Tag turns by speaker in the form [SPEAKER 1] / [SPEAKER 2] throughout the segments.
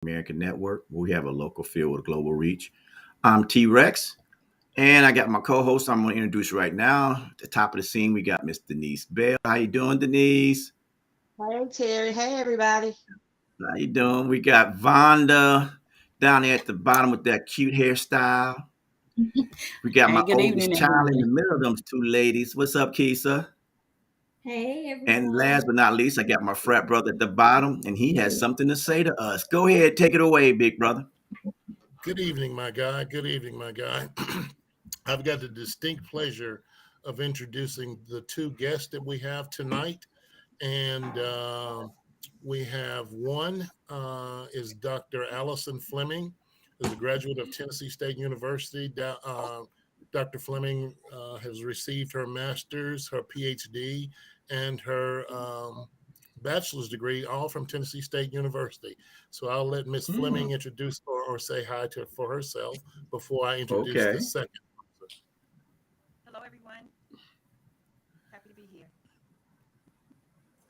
[SPEAKER 1] American Network. We have a local feel with global reach. I'm T Rex, and I got my co-host. I'm going to introduce you right now. At the top of the scene, we got Miss Denise Bell. How you doing, Denise?
[SPEAKER 2] Hey Terry, hey everybody.
[SPEAKER 1] How you doing? We got Vonda down there at the bottom with that cute hairstyle. We got my
[SPEAKER 3] Hey, good
[SPEAKER 1] oldest
[SPEAKER 3] evening,
[SPEAKER 1] child in the
[SPEAKER 3] everybody.
[SPEAKER 1] middle of them two ladies. What's up, Keisha?
[SPEAKER 4] Hey
[SPEAKER 1] And last
[SPEAKER 4] everyone.
[SPEAKER 1] but not least, I got my frat brother at the bottom, and he has something to say to us. Go ahead, take it away, big brother.
[SPEAKER 5] Good evening, my guy. Good evening, my guy. I've got the distinct pleasure of introducing the two guests that we have tonight. And we have one is Dr. Allison Fleming, who's a graduate of Tennessee State University. Dr. Fleming has received her master's, her PhD, and her bachelor's degree, all from Tennessee State University. So I'll let Miss Fleming
[SPEAKER 1] Hmm,
[SPEAKER 5] introduce or say hi to for herself before I introduce the
[SPEAKER 1] okay.
[SPEAKER 5] second.
[SPEAKER 3] Hello, everyone. Happy to be here.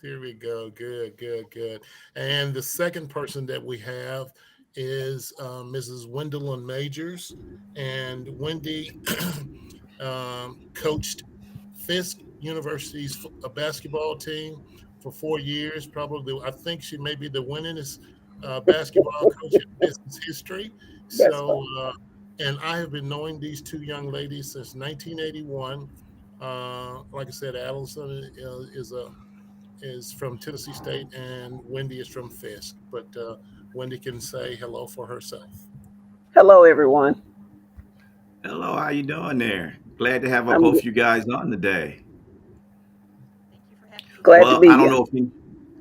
[SPEAKER 5] Here we go. Good, good, good. And the second person that we have is Mrs. Wendelin Majors. And Wendy coached Fisk University's basketball team for 4 years. Probably, I think she may be the winningest basketball coach in business history.
[SPEAKER 2] That's
[SPEAKER 5] So, and I have been knowing these two young ladies since 1981. Like I said, Allison is from Tennessee State, and Wendy is from Fisk. But Wendy can say hello for herself.
[SPEAKER 2] Hello everyone.
[SPEAKER 1] Hello, how you doing there? Glad to have
[SPEAKER 2] I'm
[SPEAKER 1] both you guys on today.
[SPEAKER 3] Thank you for having me.
[SPEAKER 2] glad to
[SPEAKER 1] Well,
[SPEAKER 2] be
[SPEAKER 1] I don't
[SPEAKER 2] here.
[SPEAKER 1] know if you,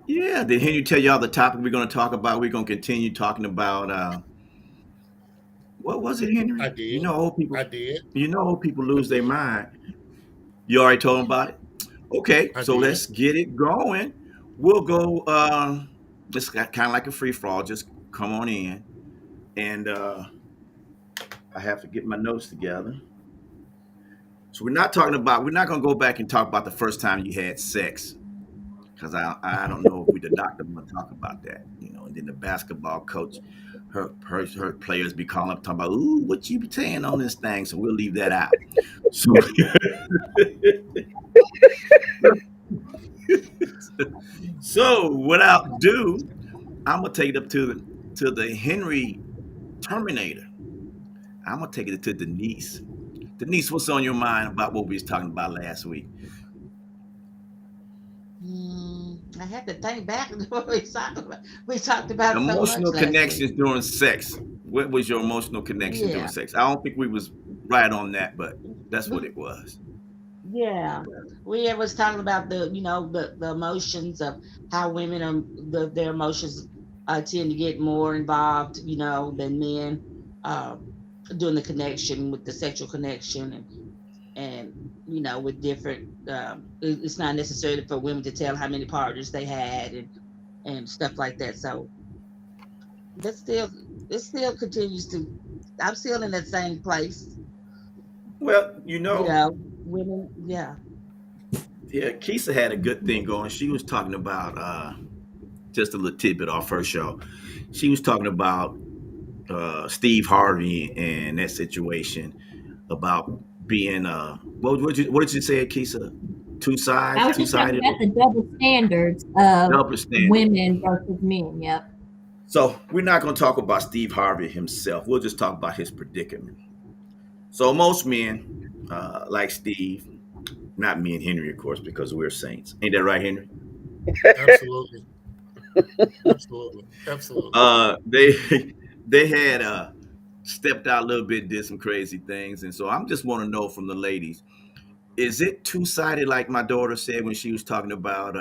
[SPEAKER 1] yeah, did Henry tell y'all the topic we're going to talk about? We're going to continue talking about, what was it,
[SPEAKER 5] I
[SPEAKER 1] Henry?
[SPEAKER 5] did. I did.
[SPEAKER 1] You know, old people
[SPEAKER 5] I
[SPEAKER 1] lose their
[SPEAKER 5] did.
[SPEAKER 1] mind. You already told them about it? Okay,
[SPEAKER 5] I
[SPEAKER 1] so
[SPEAKER 5] did.
[SPEAKER 1] let's get it going. We'll go, it's kind of like a free for all. Just come on in. And I have to get my notes together. So we're not going to go back and talk about the first time you had sex because I don't know if we the doctor want to talk about that, you know. And then the basketball coach, her players be calling up talking about, ooh, what you be saying on this thing. So we'll leave that out. So, so without ado, I'm gonna take it up to the Henry Terminator. I'm gonna take it to Denise. Denise, what's on your mind about what we was talking about last week?
[SPEAKER 2] I have to think back to what we talked about. We talked about so much
[SPEAKER 1] Emotional
[SPEAKER 2] last week.
[SPEAKER 1] connections during sex. What was your emotional connection during
[SPEAKER 2] Yeah.
[SPEAKER 1] sex? I don't think we was right on that, but that's what
[SPEAKER 2] We-
[SPEAKER 1] it was.
[SPEAKER 2] Yeah. We was talking about the emotions of how women are their emotions tend to get more involved, than men doing the connection with the sexual connection and with different it's not necessary for women to tell how many partners they had and stuff like that. So that's still it still continues to I'm still in that same place,
[SPEAKER 1] Well,
[SPEAKER 2] women, yeah.
[SPEAKER 1] yeah, Kisa had a good thing going. She was talking about just a little tidbit off her show. She was talking about Steve Harvey and that situation about being what did you say, Kisa?
[SPEAKER 4] I was
[SPEAKER 1] Two
[SPEAKER 4] just talking
[SPEAKER 1] sided,
[SPEAKER 4] about the double standards of
[SPEAKER 1] double standard.
[SPEAKER 4] women versus men. Yep.
[SPEAKER 1] So we're not going to talk about Steve Harvey himself. We'll just talk about his predicament. So most men, like Steve, not me and Henry, of course, because we're saints. Ain't that right, Henry?
[SPEAKER 5] Absolutely. Absolutely. Absolutely.
[SPEAKER 1] They they had stepped out a little bit, did some crazy things, and so I'm just want to know from the ladies: is it two sided, like my daughter said when she was talking about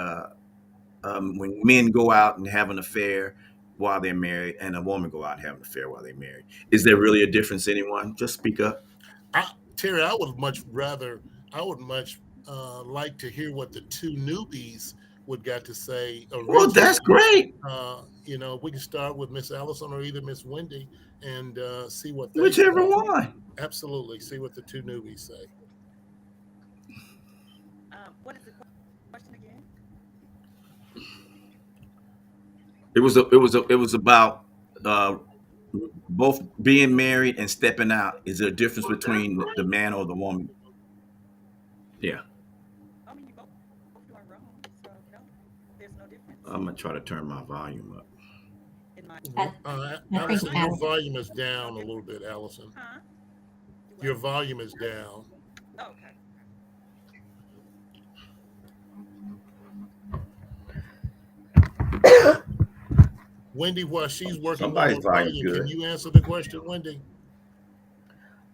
[SPEAKER 1] when men go out and have an affair while they're married, and a woman go out and have an affair while they're married? Is there really a difference? Anyone? Just speak up.
[SPEAKER 5] Terry, I would much like to hear what the two newbies would got to say
[SPEAKER 1] Well, that's
[SPEAKER 5] originally.
[SPEAKER 1] great.
[SPEAKER 5] We can start with Miss Allison or either Miss Wendy and see what they
[SPEAKER 1] Whichever
[SPEAKER 5] say.
[SPEAKER 1] one.
[SPEAKER 5] Absolutely, see what the two newbies say.
[SPEAKER 3] What is the question again?
[SPEAKER 1] It was about uh, both being married and stepping out? Is there a difference between the man or the woman? Yeah,
[SPEAKER 3] I mean, you both doing wrong, so no, there's no difference
[SPEAKER 1] I'm gonna try to turn my volume up.
[SPEAKER 3] in my
[SPEAKER 4] I, I think
[SPEAKER 5] Allison, your
[SPEAKER 4] Alex.
[SPEAKER 5] volume is
[SPEAKER 3] there's no
[SPEAKER 5] down a little
[SPEAKER 3] difference.
[SPEAKER 5] bit, Allison.
[SPEAKER 3] Huh? Do
[SPEAKER 5] Your
[SPEAKER 3] what?
[SPEAKER 5] volume is down.
[SPEAKER 3] Oh, okay.
[SPEAKER 5] Wendy, while she's working on
[SPEAKER 1] Somebody's
[SPEAKER 5] her
[SPEAKER 1] volume
[SPEAKER 5] volume, can
[SPEAKER 1] good.
[SPEAKER 5] you answer the question, Wendy?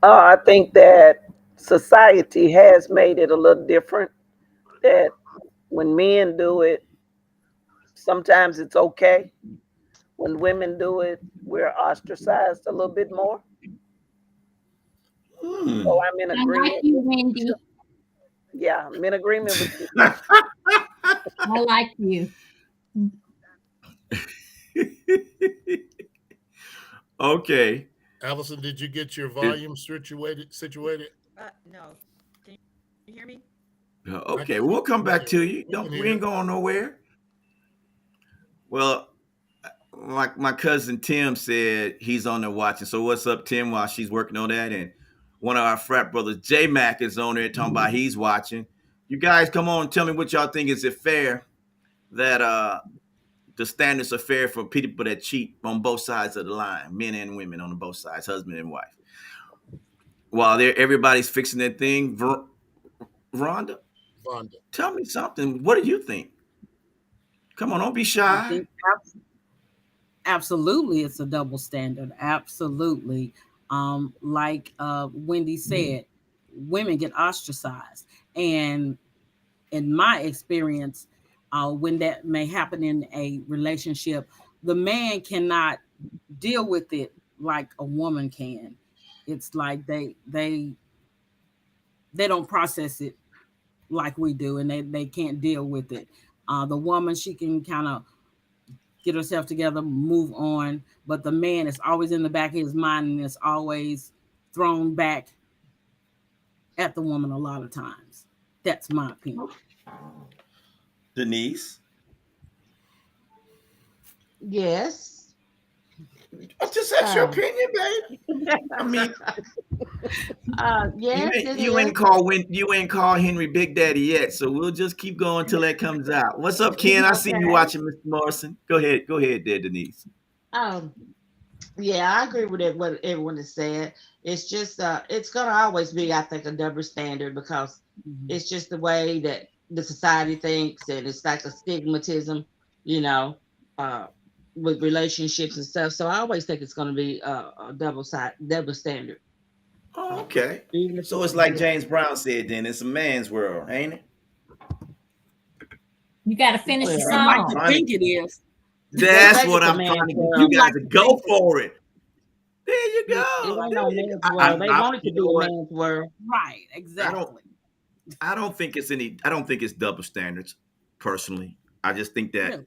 [SPEAKER 6] I think that society has made it a little different. That when men do it, sometimes it's okay. When women do it, we're ostracized a little bit more. So
[SPEAKER 1] Hmm.
[SPEAKER 6] I'm in
[SPEAKER 4] I like
[SPEAKER 6] agreement
[SPEAKER 4] you,
[SPEAKER 6] with you.
[SPEAKER 4] Wendy.
[SPEAKER 6] Yeah, I'm in agreement with you.
[SPEAKER 4] I like you.
[SPEAKER 1] Okay.
[SPEAKER 5] Allison, did you get your
[SPEAKER 1] It,
[SPEAKER 5] volume situated?
[SPEAKER 3] No. Can you hear me?
[SPEAKER 5] I
[SPEAKER 1] okay,
[SPEAKER 5] can.
[SPEAKER 1] we'll come
[SPEAKER 5] We
[SPEAKER 1] back
[SPEAKER 5] can.
[SPEAKER 1] to you.
[SPEAKER 5] We can
[SPEAKER 1] Don't we
[SPEAKER 5] hear.
[SPEAKER 1] ain't going nowhere. Well, my cousin Tim said he's on there watching. So what's up, Tim? While she's working on that, and one of our frat brothers, J Mac, is on there talking about he's watching. You guys, come on, tell me what y'all think. Is it fair that the standards are fair for people that cheat on both sides of the line, men and women on both sides, husband and wife? While everybody's fixing their thing, Rhonda,
[SPEAKER 5] Vonda.
[SPEAKER 1] tell me something. What do you think? Come on, don't be
[SPEAKER 7] I
[SPEAKER 1] shy.
[SPEAKER 7] think absolutely it's a double standard. Absolutely. Like Wendy said, women get ostracized. And in my experience, when that may happen in a relationship, the man cannot deal with it like a woman can. It's like they don't process it like we do, and they can't deal with it. The woman, she can kind of get herself together, move on. But the man is always in the back of his mind and is always thrown back at the woman a lot of times. That's my opinion.
[SPEAKER 1] Denise,
[SPEAKER 2] Yes.
[SPEAKER 1] just that's your
[SPEAKER 2] Uh,
[SPEAKER 1] opinion, baby. I mean,
[SPEAKER 2] yes, it is.
[SPEAKER 1] you ain't call Henry Big Daddy yet, so we'll just keep going till that comes out. What's up, Ken? I see you
[SPEAKER 2] Okay.
[SPEAKER 1] watching, Mr. Morrison. Go ahead, there, Denise.
[SPEAKER 2] Um, yeah, I agree with it, what everyone has said. It's just it's gonna always be, I think, a double standard because
[SPEAKER 7] Mhm.
[SPEAKER 2] it's just the way that the society thinks, and it's like a stigmatism, you know, uh with relationships and stuff. So I always think it's gonna be a double standard.
[SPEAKER 1] Oh,
[SPEAKER 2] Uh,
[SPEAKER 1] okay.
[SPEAKER 2] even if
[SPEAKER 1] So it's like
[SPEAKER 2] yeah.
[SPEAKER 1] James Brown said, then it's a man's world, ain't it?
[SPEAKER 4] You got to finish the
[SPEAKER 7] We
[SPEAKER 2] Well,
[SPEAKER 7] like to
[SPEAKER 4] song.
[SPEAKER 1] Trying to,
[SPEAKER 7] think it is.
[SPEAKER 2] they
[SPEAKER 1] that's
[SPEAKER 2] say
[SPEAKER 1] what
[SPEAKER 2] it's a
[SPEAKER 1] I'm trying
[SPEAKER 2] man's
[SPEAKER 1] to get you
[SPEAKER 2] world.
[SPEAKER 7] We
[SPEAKER 1] guys
[SPEAKER 7] like
[SPEAKER 1] to
[SPEAKER 7] to
[SPEAKER 1] go
[SPEAKER 7] think it
[SPEAKER 1] for
[SPEAKER 7] is.
[SPEAKER 1] it. There you
[SPEAKER 2] It
[SPEAKER 1] go.
[SPEAKER 2] ain't
[SPEAKER 1] There
[SPEAKER 2] no
[SPEAKER 1] you
[SPEAKER 2] man's
[SPEAKER 1] go.
[SPEAKER 2] world. They want it to
[SPEAKER 1] You know
[SPEAKER 2] be a
[SPEAKER 1] what?
[SPEAKER 2] man's world.
[SPEAKER 7] Right,
[SPEAKER 1] I don't
[SPEAKER 7] exactly.
[SPEAKER 1] I don't think it's any. I don't think it's double standards. Personally, I just think that
[SPEAKER 7] Really.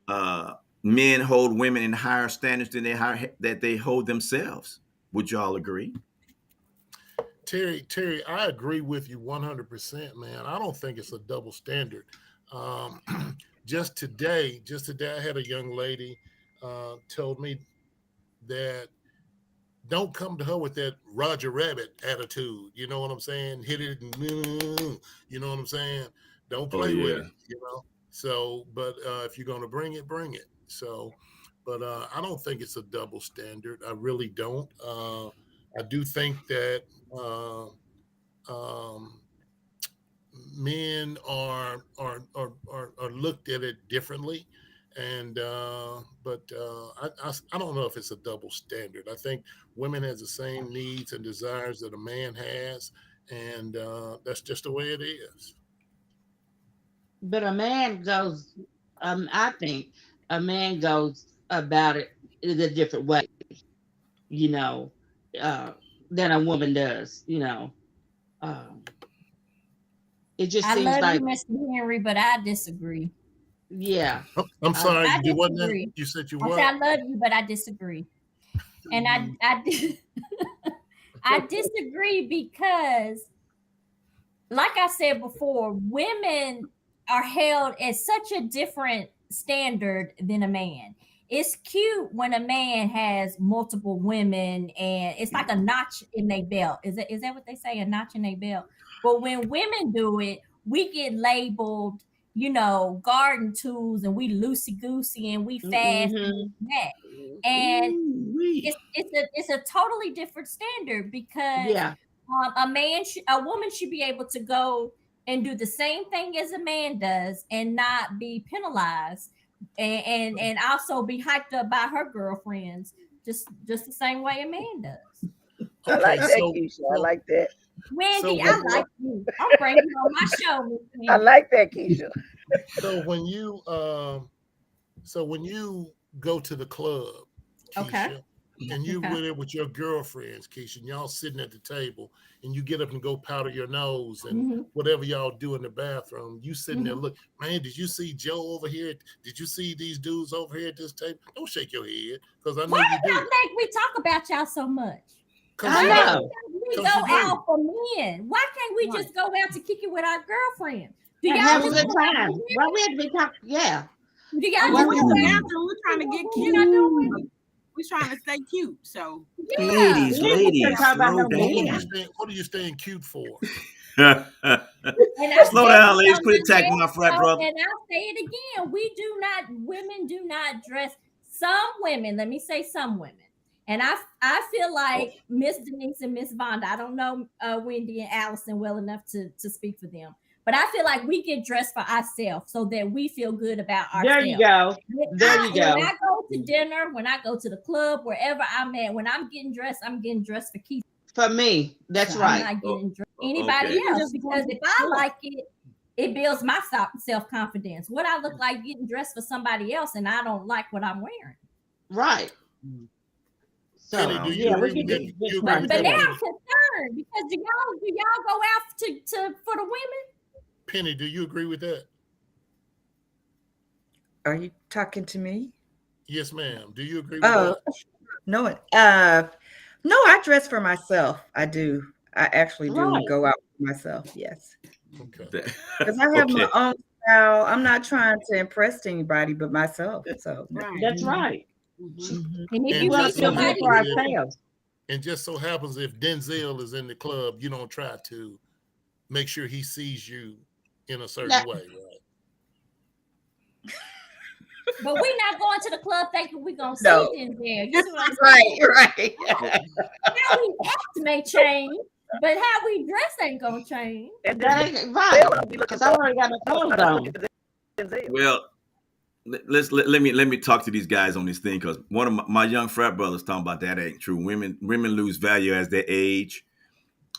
[SPEAKER 1] uh, men hold women in higher standards than they hold themselves. Would y'all agree?
[SPEAKER 5] Terry, I agree with you 100%, man. I don't think it's a double standard. Um, just today, I had a young lady told me that don't come to her with that Roger Rabbit attitude. You know what I'm saying? Hit it, you know what I'm saying? Don't
[SPEAKER 1] Oh
[SPEAKER 5] play with
[SPEAKER 1] yeah.
[SPEAKER 5] it. So, but if you're gonna bring it, bring it. So, but I don't think it's a double standard. I really don't. I do think that um, men are looked at it differently, and I don't know if it's a double standard. I think women has the same needs and desires that a man has, and that's just the way it is.
[SPEAKER 2] But a man goes, I think a man goes about it in a different way, you know, uh, than a woman does, you know. Um, it just
[SPEAKER 4] I
[SPEAKER 2] seems
[SPEAKER 4] love you,
[SPEAKER 2] like,
[SPEAKER 4] Mr. Henry, but I disagree.
[SPEAKER 2] yeah,
[SPEAKER 5] I'm
[SPEAKER 2] uh,
[SPEAKER 5] sorry,
[SPEAKER 4] I
[SPEAKER 5] you do what now?
[SPEAKER 4] disagree.
[SPEAKER 5] You said you
[SPEAKER 4] I say
[SPEAKER 5] what?
[SPEAKER 4] I love you, but I disagree. And I disagree because, like I said before, women are held at such a different standard than a man. it's cute when a man has multiple women and it's like a notch in their belt. Is that what they say? A notch in their belt. But when women do it, we get labeled, garden tools, and we loosey goosey and we fast and this
[SPEAKER 2] Mm-hmm.
[SPEAKER 4] and that. And
[SPEAKER 1] Ooh-wee.
[SPEAKER 4] it's a totally different standard because
[SPEAKER 2] Yeah.
[SPEAKER 4] a woman should be able to go and do the same thing as a man does and not be penalized, and also be hyped up by her girlfriends just the same way a man does.
[SPEAKER 6] I
[SPEAKER 5] Okay,
[SPEAKER 6] like that,
[SPEAKER 5] so
[SPEAKER 6] Keisha. I like that.
[SPEAKER 4] Wendy,
[SPEAKER 5] so
[SPEAKER 4] I
[SPEAKER 5] when
[SPEAKER 4] like you. I'm bringing you on my show, Miss
[SPEAKER 6] I
[SPEAKER 4] Wendy.
[SPEAKER 6] like that, Keisha.
[SPEAKER 5] so when you so when you go to the club,
[SPEAKER 4] Okay.
[SPEAKER 5] Keisha, and you
[SPEAKER 4] Okay.
[SPEAKER 5] with it with your girlfriends, Keisha, and y'all sitting at the table, and you get up and go powder your nose and
[SPEAKER 4] hmm
[SPEAKER 5] whatever y'all do in the bathroom, you sitting there,
[SPEAKER 4] hmm
[SPEAKER 5] look, man, did you see Joe over here? Did you see these dudes over here at this table? Don't shake your head, because I know
[SPEAKER 4] Why
[SPEAKER 5] you
[SPEAKER 4] do y'all
[SPEAKER 5] do.
[SPEAKER 4] think we talk about y'all so much?
[SPEAKER 5] Because
[SPEAKER 2] I
[SPEAKER 4] Why
[SPEAKER 5] you
[SPEAKER 4] do
[SPEAKER 5] do.
[SPEAKER 2] know.
[SPEAKER 4] you think we
[SPEAKER 5] Because
[SPEAKER 4] go
[SPEAKER 5] you do.
[SPEAKER 4] out for men? Why can't we
[SPEAKER 7] Right.
[SPEAKER 4] just go out to kick it with our girlfriends? Do
[SPEAKER 2] And
[SPEAKER 4] y'all
[SPEAKER 2] have a
[SPEAKER 4] just
[SPEAKER 2] good
[SPEAKER 7] Mhm.
[SPEAKER 4] go out for
[SPEAKER 2] time. Why
[SPEAKER 4] women?
[SPEAKER 2] we have to be talking? Yeah.
[SPEAKER 4] Do y'all
[SPEAKER 7] Or
[SPEAKER 4] just
[SPEAKER 7] when
[SPEAKER 2] Why
[SPEAKER 7] we
[SPEAKER 2] we
[SPEAKER 7] in
[SPEAKER 4] go
[SPEAKER 2] have
[SPEAKER 7] the
[SPEAKER 2] to
[SPEAKER 4] out
[SPEAKER 2] be?
[SPEAKER 1] Ooh.
[SPEAKER 7] bathroom, we're trying to
[SPEAKER 4] what
[SPEAKER 7] get
[SPEAKER 4] women are
[SPEAKER 7] cute.
[SPEAKER 4] doing?
[SPEAKER 7] We're trying to stay cute. So
[SPEAKER 4] Yeah.
[SPEAKER 1] Ladies,
[SPEAKER 2] We ain't just gonna
[SPEAKER 1] ladies,
[SPEAKER 2] talk about
[SPEAKER 1] slow
[SPEAKER 2] no
[SPEAKER 1] down.
[SPEAKER 2] men.
[SPEAKER 5] What are you staying cute for?
[SPEAKER 4] And I
[SPEAKER 1] Slow
[SPEAKER 4] said
[SPEAKER 1] down,
[SPEAKER 4] this
[SPEAKER 1] ladies.
[SPEAKER 4] on
[SPEAKER 1] Quit
[SPEAKER 4] the
[SPEAKER 1] attacking my
[SPEAKER 4] last
[SPEAKER 1] frat
[SPEAKER 4] show,
[SPEAKER 1] brother.
[SPEAKER 4] and I'll say it again. Women do not dress. Some women, let me say some women, and I feel like Miss Denise and Miss Vonda. I don't know Wendy and Allison well enough to speak for them, but I feel like we get dressed for ourselves so that we feel good about
[SPEAKER 2] There you
[SPEAKER 4] ourselves.
[SPEAKER 2] go.
[SPEAKER 4] When
[SPEAKER 2] There you
[SPEAKER 4] when
[SPEAKER 2] go.
[SPEAKER 4] I go to dinner, when I go to the club, wherever I'm at, when I'm getting dressed for Keisha.
[SPEAKER 2] For me, that's
[SPEAKER 4] I'm
[SPEAKER 2] right.
[SPEAKER 4] not
[SPEAKER 1] Oh,
[SPEAKER 4] getting dressed for anybody
[SPEAKER 1] okay.
[SPEAKER 7] even
[SPEAKER 4] else
[SPEAKER 7] just going
[SPEAKER 4] because
[SPEAKER 7] to
[SPEAKER 4] if
[SPEAKER 7] the
[SPEAKER 4] I
[SPEAKER 7] store.
[SPEAKER 4] like it, it builds my self confidence. What I look like getting dressed for somebody else, and I don't like what I'm wearing.
[SPEAKER 2] Right.
[SPEAKER 5] Penny,
[SPEAKER 2] So
[SPEAKER 5] do
[SPEAKER 1] Sounds
[SPEAKER 5] you
[SPEAKER 2] yeah, we
[SPEAKER 5] agree
[SPEAKER 1] good to
[SPEAKER 5] with
[SPEAKER 2] can
[SPEAKER 5] that?
[SPEAKER 2] get
[SPEAKER 1] me.
[SPEAKER 5] You
[SPEAKER 2] get
[SPEAKER 5] agree with
[SPEAKER 4] But
[SPEAKER 5] that,
[SPEAKER 4] now
[SPEAKER 2] criteria.
[SPEAKER 5] Penny?
[SPEAKER 4] I'm concerned because do y'all go out to for the women?
[SPEAKER 5] Penny, do you agree with that?
[SPEAKER 8] Are you talking to me?
[SPEAKER 5] Yes, ma'am. Do you agree with
[SPEAKER 8] Oh,
[SPEAKER 5] that?
[SPEAKER 8] no. No, I dress for myself. I do. I actually do
[SPEAKER 2] Right.
[SPEAKER 8] go out for myself. Yes.
[SPEAKER 5] Okay.
[SPEAKER 8] Because I have my
[SPEAKER 1] Okay.
[SPEAKER 8] own style. I'm not trying to impress anybody but myself. So,
[SPEAKER 7] Right.
[SPEAKER 2] That's
[SPEAKER 8] mhm,
[SPEAKER 2] right.
[SPEAKER 7] Mhm.
[SPEAKER 8] mhm.
[SPEAKER 4] And if
[SPEAKER 2] We
[SPEAKER 5] And
[SPEAKER 4] you
[SPEAKER 2] want
[SPEAKER 4] meet
[SPEAKER 2] to
[SPEAKER 5] just
[SPEAKER 2] feel
[SPEAKER 5] so
[SPEAKER 2] good
[SPEAKER 4] somebody
[SPEAKER 2] for
[SPEAKER 5] happens
[SPEAKER 4] who
[SPEAKER 5] if
[SPEAKER 2] ourselves.
[SPEAKER 5] and just so happens if Denzel is in the club, you don't try to make sure he sees you in a certain
[SPEAKER 2] Now,
[SPEAKER 5] way, right?
[SPEAKER 4] but we're not going to the club thinking we're gonna see
[SPEAKER 8] No.
[SPEAKER 4] Denzel. You see what I'm
[SPEAKER 8] Right,
[SPEAKER 4] saying?
[SPEAKER 8] right.
[SPEAKER 4] How we act may change, but how we dress ain't gonna change.
[SPEAKER 6] And
[SPEAKER 2] that
[SPEAKER 6] Denzel
[SPEAKER 2] ain't right.
[SPEAKER 6] will be looking
[SPEAKER 2] Because I
[SPEAKER 6] for
[SPEAKER 2] already got my
[SPEAKER 6] us
[SPEAKER 2] clothes
[SPEAKER 6] trying to look
[SPEAKER 2] on.
[SPEAKER 6] at Denzel.
[SPEAKER 1] Well, let me talk to these guys on this thing because one of my young frat brothers talking about that ain't true. Women lose value as they age.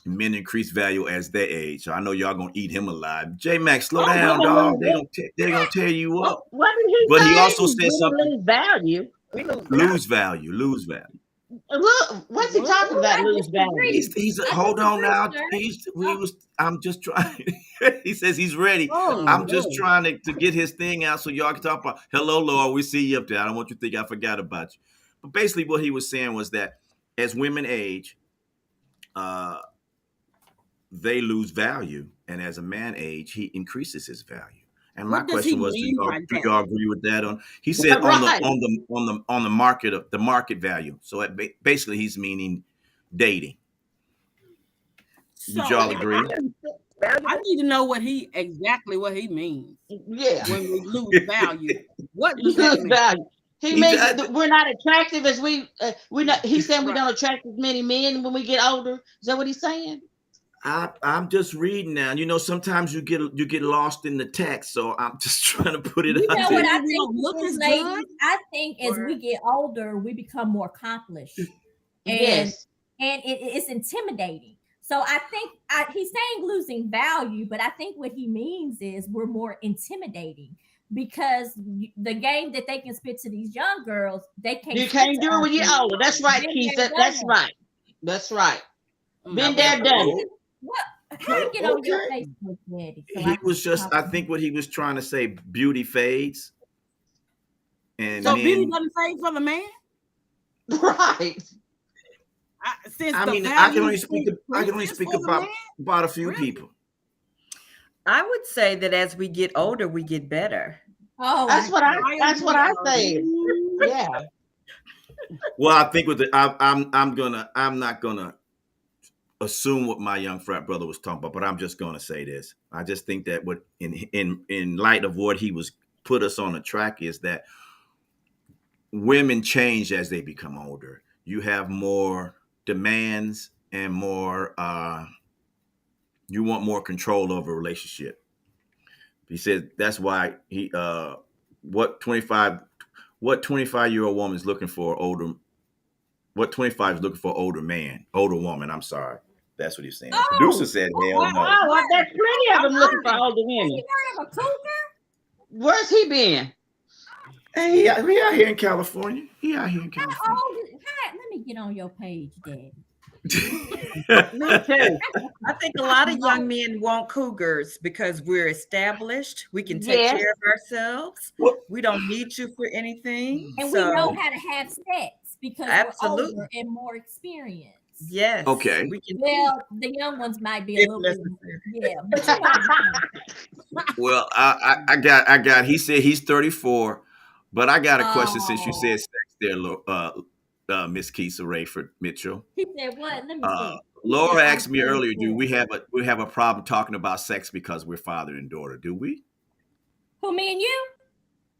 [SPEAKER 1] Men increase value as they age. So I know y'all gonna eat him alive. J Max, slow
[SPEAKER 2] Oh,
[SPEAKER 1] down,
[SPEAKER 2] women
[SPEAKER 1] dog.
[SPEAKER 2] lose
[SPEAKER 1] They
[SPEAKER 2] it.
[SPEAKER 1] gonna they gonna tear you
[SPEAKER 2] Oh,
[SPEAKER 1] up.
[SPEAKER 2] what did he
[SPEAKER 1] But he
[SPEAKER 2] say?
[SPEAKER 1] also said
[SPEAKER 2] Women
[SPEAKER 1] something.
[SPEAKER 2] lose value.
[SPEAKER 6] We lose value.
[SPEAKER 1] Lose value. Lose value.
[SPEAKER 2] Look, what's he
[SPEAKER 7] What?
[SPEAKER 2] talking
[SPEAKER 4] Ooh,
[SPEAKER 2] about?
[SPEAKER 4] I
[SPEAKER 2] Lose value.
[SPEAKER 1] He's
[SPEAKER 4] I
[SPEAKER 1] hold on
[SPEAKER 4] disagree,
[SPEAKER 1] now.
[SPEAKER 4] sir.
[SPEAKER 1] We was I'm just trying. He says he's ready.
[SPEAKER 7] Oh
[SPEAKER 1] I'm just
[SPEAKER 7] Lord.
[SPEAKER 1] trying to get his thing out so y'all can talk about. Hello, Lord. We see you up there. I don't want you to think I forgot about you. But basically, what he was saying was that as women age, uh, they lose value, and as a man age, he increases his value. And my
[SPEAKER 7] What does he
[SPEAKER 1] question was,
[SPEAKER 7] mean by
[SPEAKER 1] do
[SPEAKER 7] that?
[SPEAKER 1] y'all agree with that? He said
[SPEAKER 2] Right.
[SPEAKER 1] on the market of the market value. So basically, he's meaning dating. Would y'all
[SPEAKER 7] So
[SPEAKER 6] If
[SPEAKER 1] agree?
[SPEAKER 6] it's
[SPEAKER 7] I
[SPEAKER 6] valuable,
[SPEAKER 7] need to know what he means
[SPEAKER 2] Yeah.
[SPEAKER 7] when we lose value. What does that
[SPEAKER 2] Lose
[SPEAKER 7] mean?
[SPEAKER 2] value. He
[SPEAKER 1] He
[SPEAKER 2] means
[SPEAKER 1] said,
[SPEAKER 2] that we're not attractive as we not. He's saying we
[SPEAKER 7] Right.
[SPEAKER 2] don't attract as many men when we get older. Is that what he's saying?
[SPEAKER 1] I'm just reading now. Sometimes you get lost in the text, so I'm just trying to put it
[SPEAKER 4] You
[SPEAKER 7] Does
[SPEAKER 1] out
[SPEAKER 4] know
[SPEAKER 7] he
[SPEAKER 1] there.
[SPEAKER 4] what I
[SPEAKER 7] mean we
[SPEAKER 4] think
[SPEAKER 7] don't look
[SPEAKER 4] it is,
[SPEAKER 7] as good?
[SPEAKER 4] ladies? I think as
[SPEAKER 7] Or
[SPEAKER 4] we get older, we become more accomplished, and
[SPEAKER 2] Yes.
[SPEAKER 4] it's intimidating. So I think he's saying losing value, but I think what he means is we're more intimidating because the game that they can spit to these young girls, they can't
[SPEAKER 2] You
[SPEAKER 4] spit
[SPEAKER 2] can't
[SPEAKER 4] to
[SPEAKER 2] do it
[SPEAKER 4] us.
[SPEAKER 2] when you're older. That's right,
[SPEAKER 4] Been
[SPEAKER 2] Keith.
[SPEAKER 4] there, done
[SPEAKER 2] That's
[SPEAKER 4] that.
[SPEAKER 2] right. That's right. Been
[SPEAKER 7] mm,
[SPEAKER 2] there,
[SPEAKER 1] Well,
[SPEAKER 2] done
[SPEAKER 4] What
[SPEAKER 2] it.
[SPEAKER 4] is what? How I get on your
[SPEAKER 1] okay.
[SPEAKER 4] Facebook, Daddy, so I
[SPEAKER 1] He
[SPEAKER 4] can
[SPEAKER 1] was just.
[SPEAKER 4] talk
[SPEAKER 1] I
[SPEAKER 4] to
[SPEAKER 1] think
[SPEAKER 4] him?
[SPEAKER 1] what he was trying to say, beauty fades, and
[SPEAKER 7] so beauty
[SPEAKER 1] men.
[SPEAKER 7] doesn't fade for the man?
[SPEAKER 2] Right.
[SPEAKER 7] Since
[SPEAKER 1] I
[SPEAKER 7] the
[SPEAKER 1] mean, I can
[SPEAKER 7] value
[SPEAKER 1] only speak. I can only
[SPEAKER 7] increases
[SPEAKER 1] speak
[SPEAKER 7] for the man?
[SPEAKER 1] about a few
[SPEAKER 7] Really?
[SPEAKER 1] people.
[SPEAKER 8] I would say that as we get older, we get better.
[SPEAKER 4] Oh,
[SPEAKER 2] That's
[SPEAKER 4] I
[SPEAKER 2] what I.
[SPEAKER 7] I
[SPEAKER 2] That's what
[SPEAKER 7] agree,
[SPEAKER 2] I
[SPEAKER 7] Ari.
[SPEAKER 2] said. Yeah.
[SPEAKER 1] Well, I think with the I'm not gonna assume what my young frat brother was talking about, but I'm just gonna say this. I just think that what in light of what he was put us on the track is that women change as they become older. You have more demands and more you want more control over a relationship. He said that's why he what 25 what 25-year-old woman is looking for older what 25 is looking for older man, older woman, I'm sorry. That's what he's saying. The producer
[SPEAKER 4] Oh,
[SPEAKER 1] said hell
[SPEAKER 2] Oh,
[SPEAKER 4] oh,
[SPEAKER 1] no.
[SPEAKER 2] well, there's plenty of them looking for older
[SPEAKER 4] have
[SPEAKER 2] women.
[SPEAKER 4] you heard of a cougar?
[SPEAKER 2] Where's he been?
[SPEAKER 1] Hey, he out here in California. He out here in
[SPEAKER 4] How
[SPEAKER 1] California.
[SPEAKER 4] old let me get on your page, Daddy.
[SPEAKER 8] Me too. I think a lot of young
[SPEAKER 4] No.
[SPEAKER 8] men want cougars because we're established. We can take
[SPEAKER 2] Yes.
[SPEAKER 8] care of ourselves.
[SPEAKER 1] Well,
[SPEAKER 8] We don't need you for anything.
[SPEAKER 4] And we know
[SPEAKER 8] So,
[SPEAKER 4] how to have sex because we're older
[SPEAKER 8] absolutely.
[SPEAKER 4] and more experienced.
[SPEAKER 8] Yes,
[SPEAKER 1] okay.
[SPEAKER 8] we can
[SPEAKER 4] Well, the young ones might be a
[SPEAKER 8] if
[SPEAKER 4] little bit,
[SPEAKER 8] necessary.
[SPEAKER 4] yeah, but you know what I'm saying.
[SPEAKER 1] Well, I got. He said he's 34, but I got a question since you
[SPEAKER 4] Oh,
[SPEAKER 1] said sex there, Miss Keisa Rayford Mitchell.
[SPEAKER 4] he said what? Let me
[SPEAKER 1] Uh,
[SPEAKER 4] see. He said
[SPEAKER 1] Laura
[SPEAKER 4] I'm
[SPEAKER 1] asked me earlier, do
[SPEAKER 4] 34.
[SPEAKER 1] we have a problem talking about sex because we're father and daughter? Do we?
[SPEAKER 4] Who, me and you?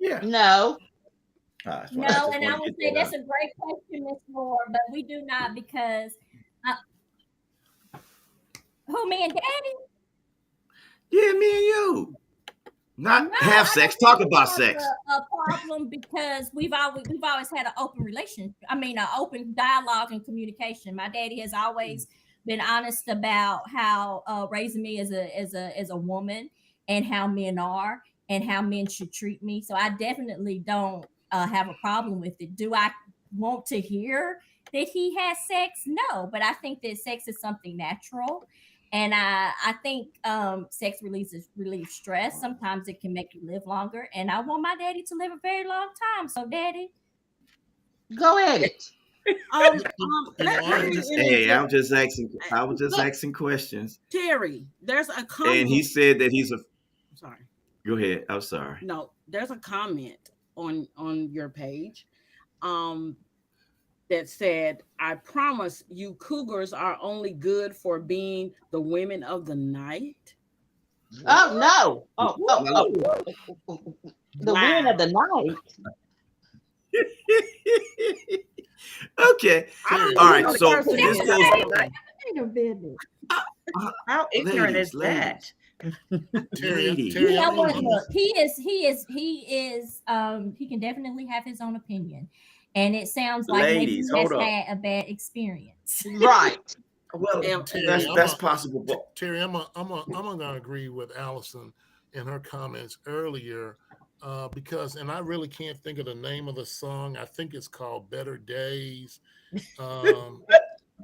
[SPEAKER 1] Yeah.
[SPEAKER 2] No.
[SPEAKER 1] I
[SPEAKER 4] No,
[SPEAKER 1] just
[SPEAKER 4] and I
[SPEAKER 1] want to
[SPEAKER 4] would
[SPEAKER 1] get
[SPEAKER 4] say
[SPEAKER 1] that
[SPEAKER 4] that's
[SPEAKER 1] out.
[SPEAKER 4] a great question, Miss Moore, but we do not because uh, who, me and Daddy?
[SPEAKER 1] Yeah, me and you.
[SPEAKER 4] No,
[SPEAKER 1] Not have
[SPEAKER 4] I
[SPEAKER 1] sex.
[SPEAKER 4] don't think
[SPEAKER 1] Talk
[SPEAKER 4] we
[SPEAKER 1] about
[SPEAKER 4] have
[SPEAKER 1] sex.
[SPEAKER 4] a problem because we've always had an open relation. I mean, an open dialogue and communication. My daddy has always been honest about how raising me as a woman and how men are and how men should treat me. So I definitely don't have a problem with it. Do I want to hear that he has sex? No, but I think that sex is something natural and I think sex relieves stress. Sometimes it can make you live longer. And I want my daddy to live a very long time. So, daddy,
[SPEAKER 2] Go at it.
[SPEAKER 7] Let
[SPEAKER 8] And
[SPEAKER 7] me
[SPEAKER 1] Hey,
[SPEAKER 7] interject.
[SPEAKER 1] I was just
[SPEAKER 7] Look,
[SPEAKER 1] asking questions.
[SPEAKER 7] Terry, there's a
[SPEAKER 1] And he
[SPEAKER 7] comment.
[SPEAKER 1] said that he's a
[SPEAKER 7] Sorry.
[SPEAKER 1] go ahead. I'm sorry.
[SPEAKER 7] No, there's a comment on your page um that said, I promise you cougars are only good for being the women of the night.
[SPEAKER 2] Oh
[SPEAKER 8] what?
[SPEAKER 2] no.
[SPEAKER 1] Now,
[SPEAKER 2] The women of
[SPEAKER 8] Wow.
[SPEAKER 2] the night.
[SPEAKER 1] okay.
[SPEAKER 7] I don't
[SPEAKER 5] Terry,
[SPEAKER 7] know
[SPEAKER 1] All
[SPEAKER 5] I'm
[SPEAKER 7] who
[SPEAKER 1] right.
[SPEAKER 5] gonna
[SPEAKER 7] this
[SPEAKER 8] Only
[SPEAKER 1] So
[SPEAKER 8] for
[SPEAKER 7] person
[SPEAKER 8] the
[SPEAKER 1] this
[SPEAKER 8] women
[SPEAKER 7] is.
[SPEAKER 1] goes
[SPEAKER 8] of
[SPEAKER 7] Wait
[SPEAKER 8] the night.
[SPEAKER 4] a minute.
[SPEAKER 1] uh,
[SPEAKER 8] How ignorant is
[SPEAKER 1] ladies,
[SPEAKER 8] that?
[SPEAKER 1] ladies.
[SPEAKER 7] You
[SPEAKER 5] Terry,
[SPEAKER 7] know
[SPEAKER 5] I'm
[SPEAKER 7] what?
[SPEAKER 5] gonna
[SPEAKER 4] Look, he can definitely have his own opinion. And it sounds like maybe
[SPEAKER 1] Ladies,
[SPEAKER 4] he has
[SPEAKER 1] hold up.
[SPEAKER 4] had a bad experience.
[SPEAKER 2] Right.
[SPEAKER 1] Well,
[SPEAKER 7] And
[SPEAKER 5] Terry,
[SPEAKER 1] that's possible, but
[SPEAKER 5] Terry, I'm gonna agree with Allison in her comments earlier, because, and I really can't think of the name of the song. I think it's called "Better Days," um,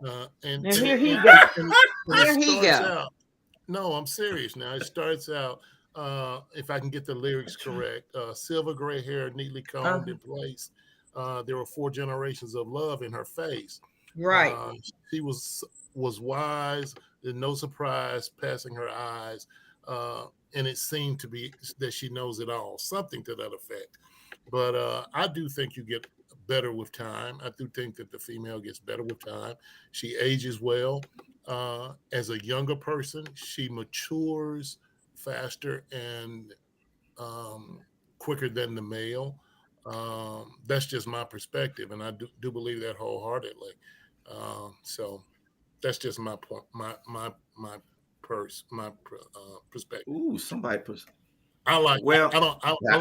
[SPEAKER 5] and
[SPEAKER 2] Now
[SPEAKER 5] and
[SPEAKER 2] here he
[SPEAKER 5] and
[SPEAKER 2] go.
[SPEAKER 5] and it
[SPEAKER 2] Here he
[SPEAKER 5] starts
[SPEAKER 2] go.
[SPEAKER 5] out. No, I'm serious now. It starts out. If I can get the lyrics correct, silver gray hair neatly
[SPEAKER 8] Uh,
[SPEAKER 5] combed in place. There were four generations of love in her face.
[SPEAKER 8] right.
[SPEAKER 5] Uh, she was wise, and no surprise, passing her eyes, and it seemed to be that she knows it all, something to that effect. But I do think you get better with time. I do think that the female gets better with time. She ages well. As a younger person, she matures faster and um, quicker than the male. That's just my perspective, and I do believe that wholeheartedly. So that's just my point, perspective.
[SPEAKER 1] ooh, somebody put.
[SPEAKER 5] I like
[SPEAKER 1] Well,
[SPEAKER 5] I don't
[SPEAKER 1] yeah.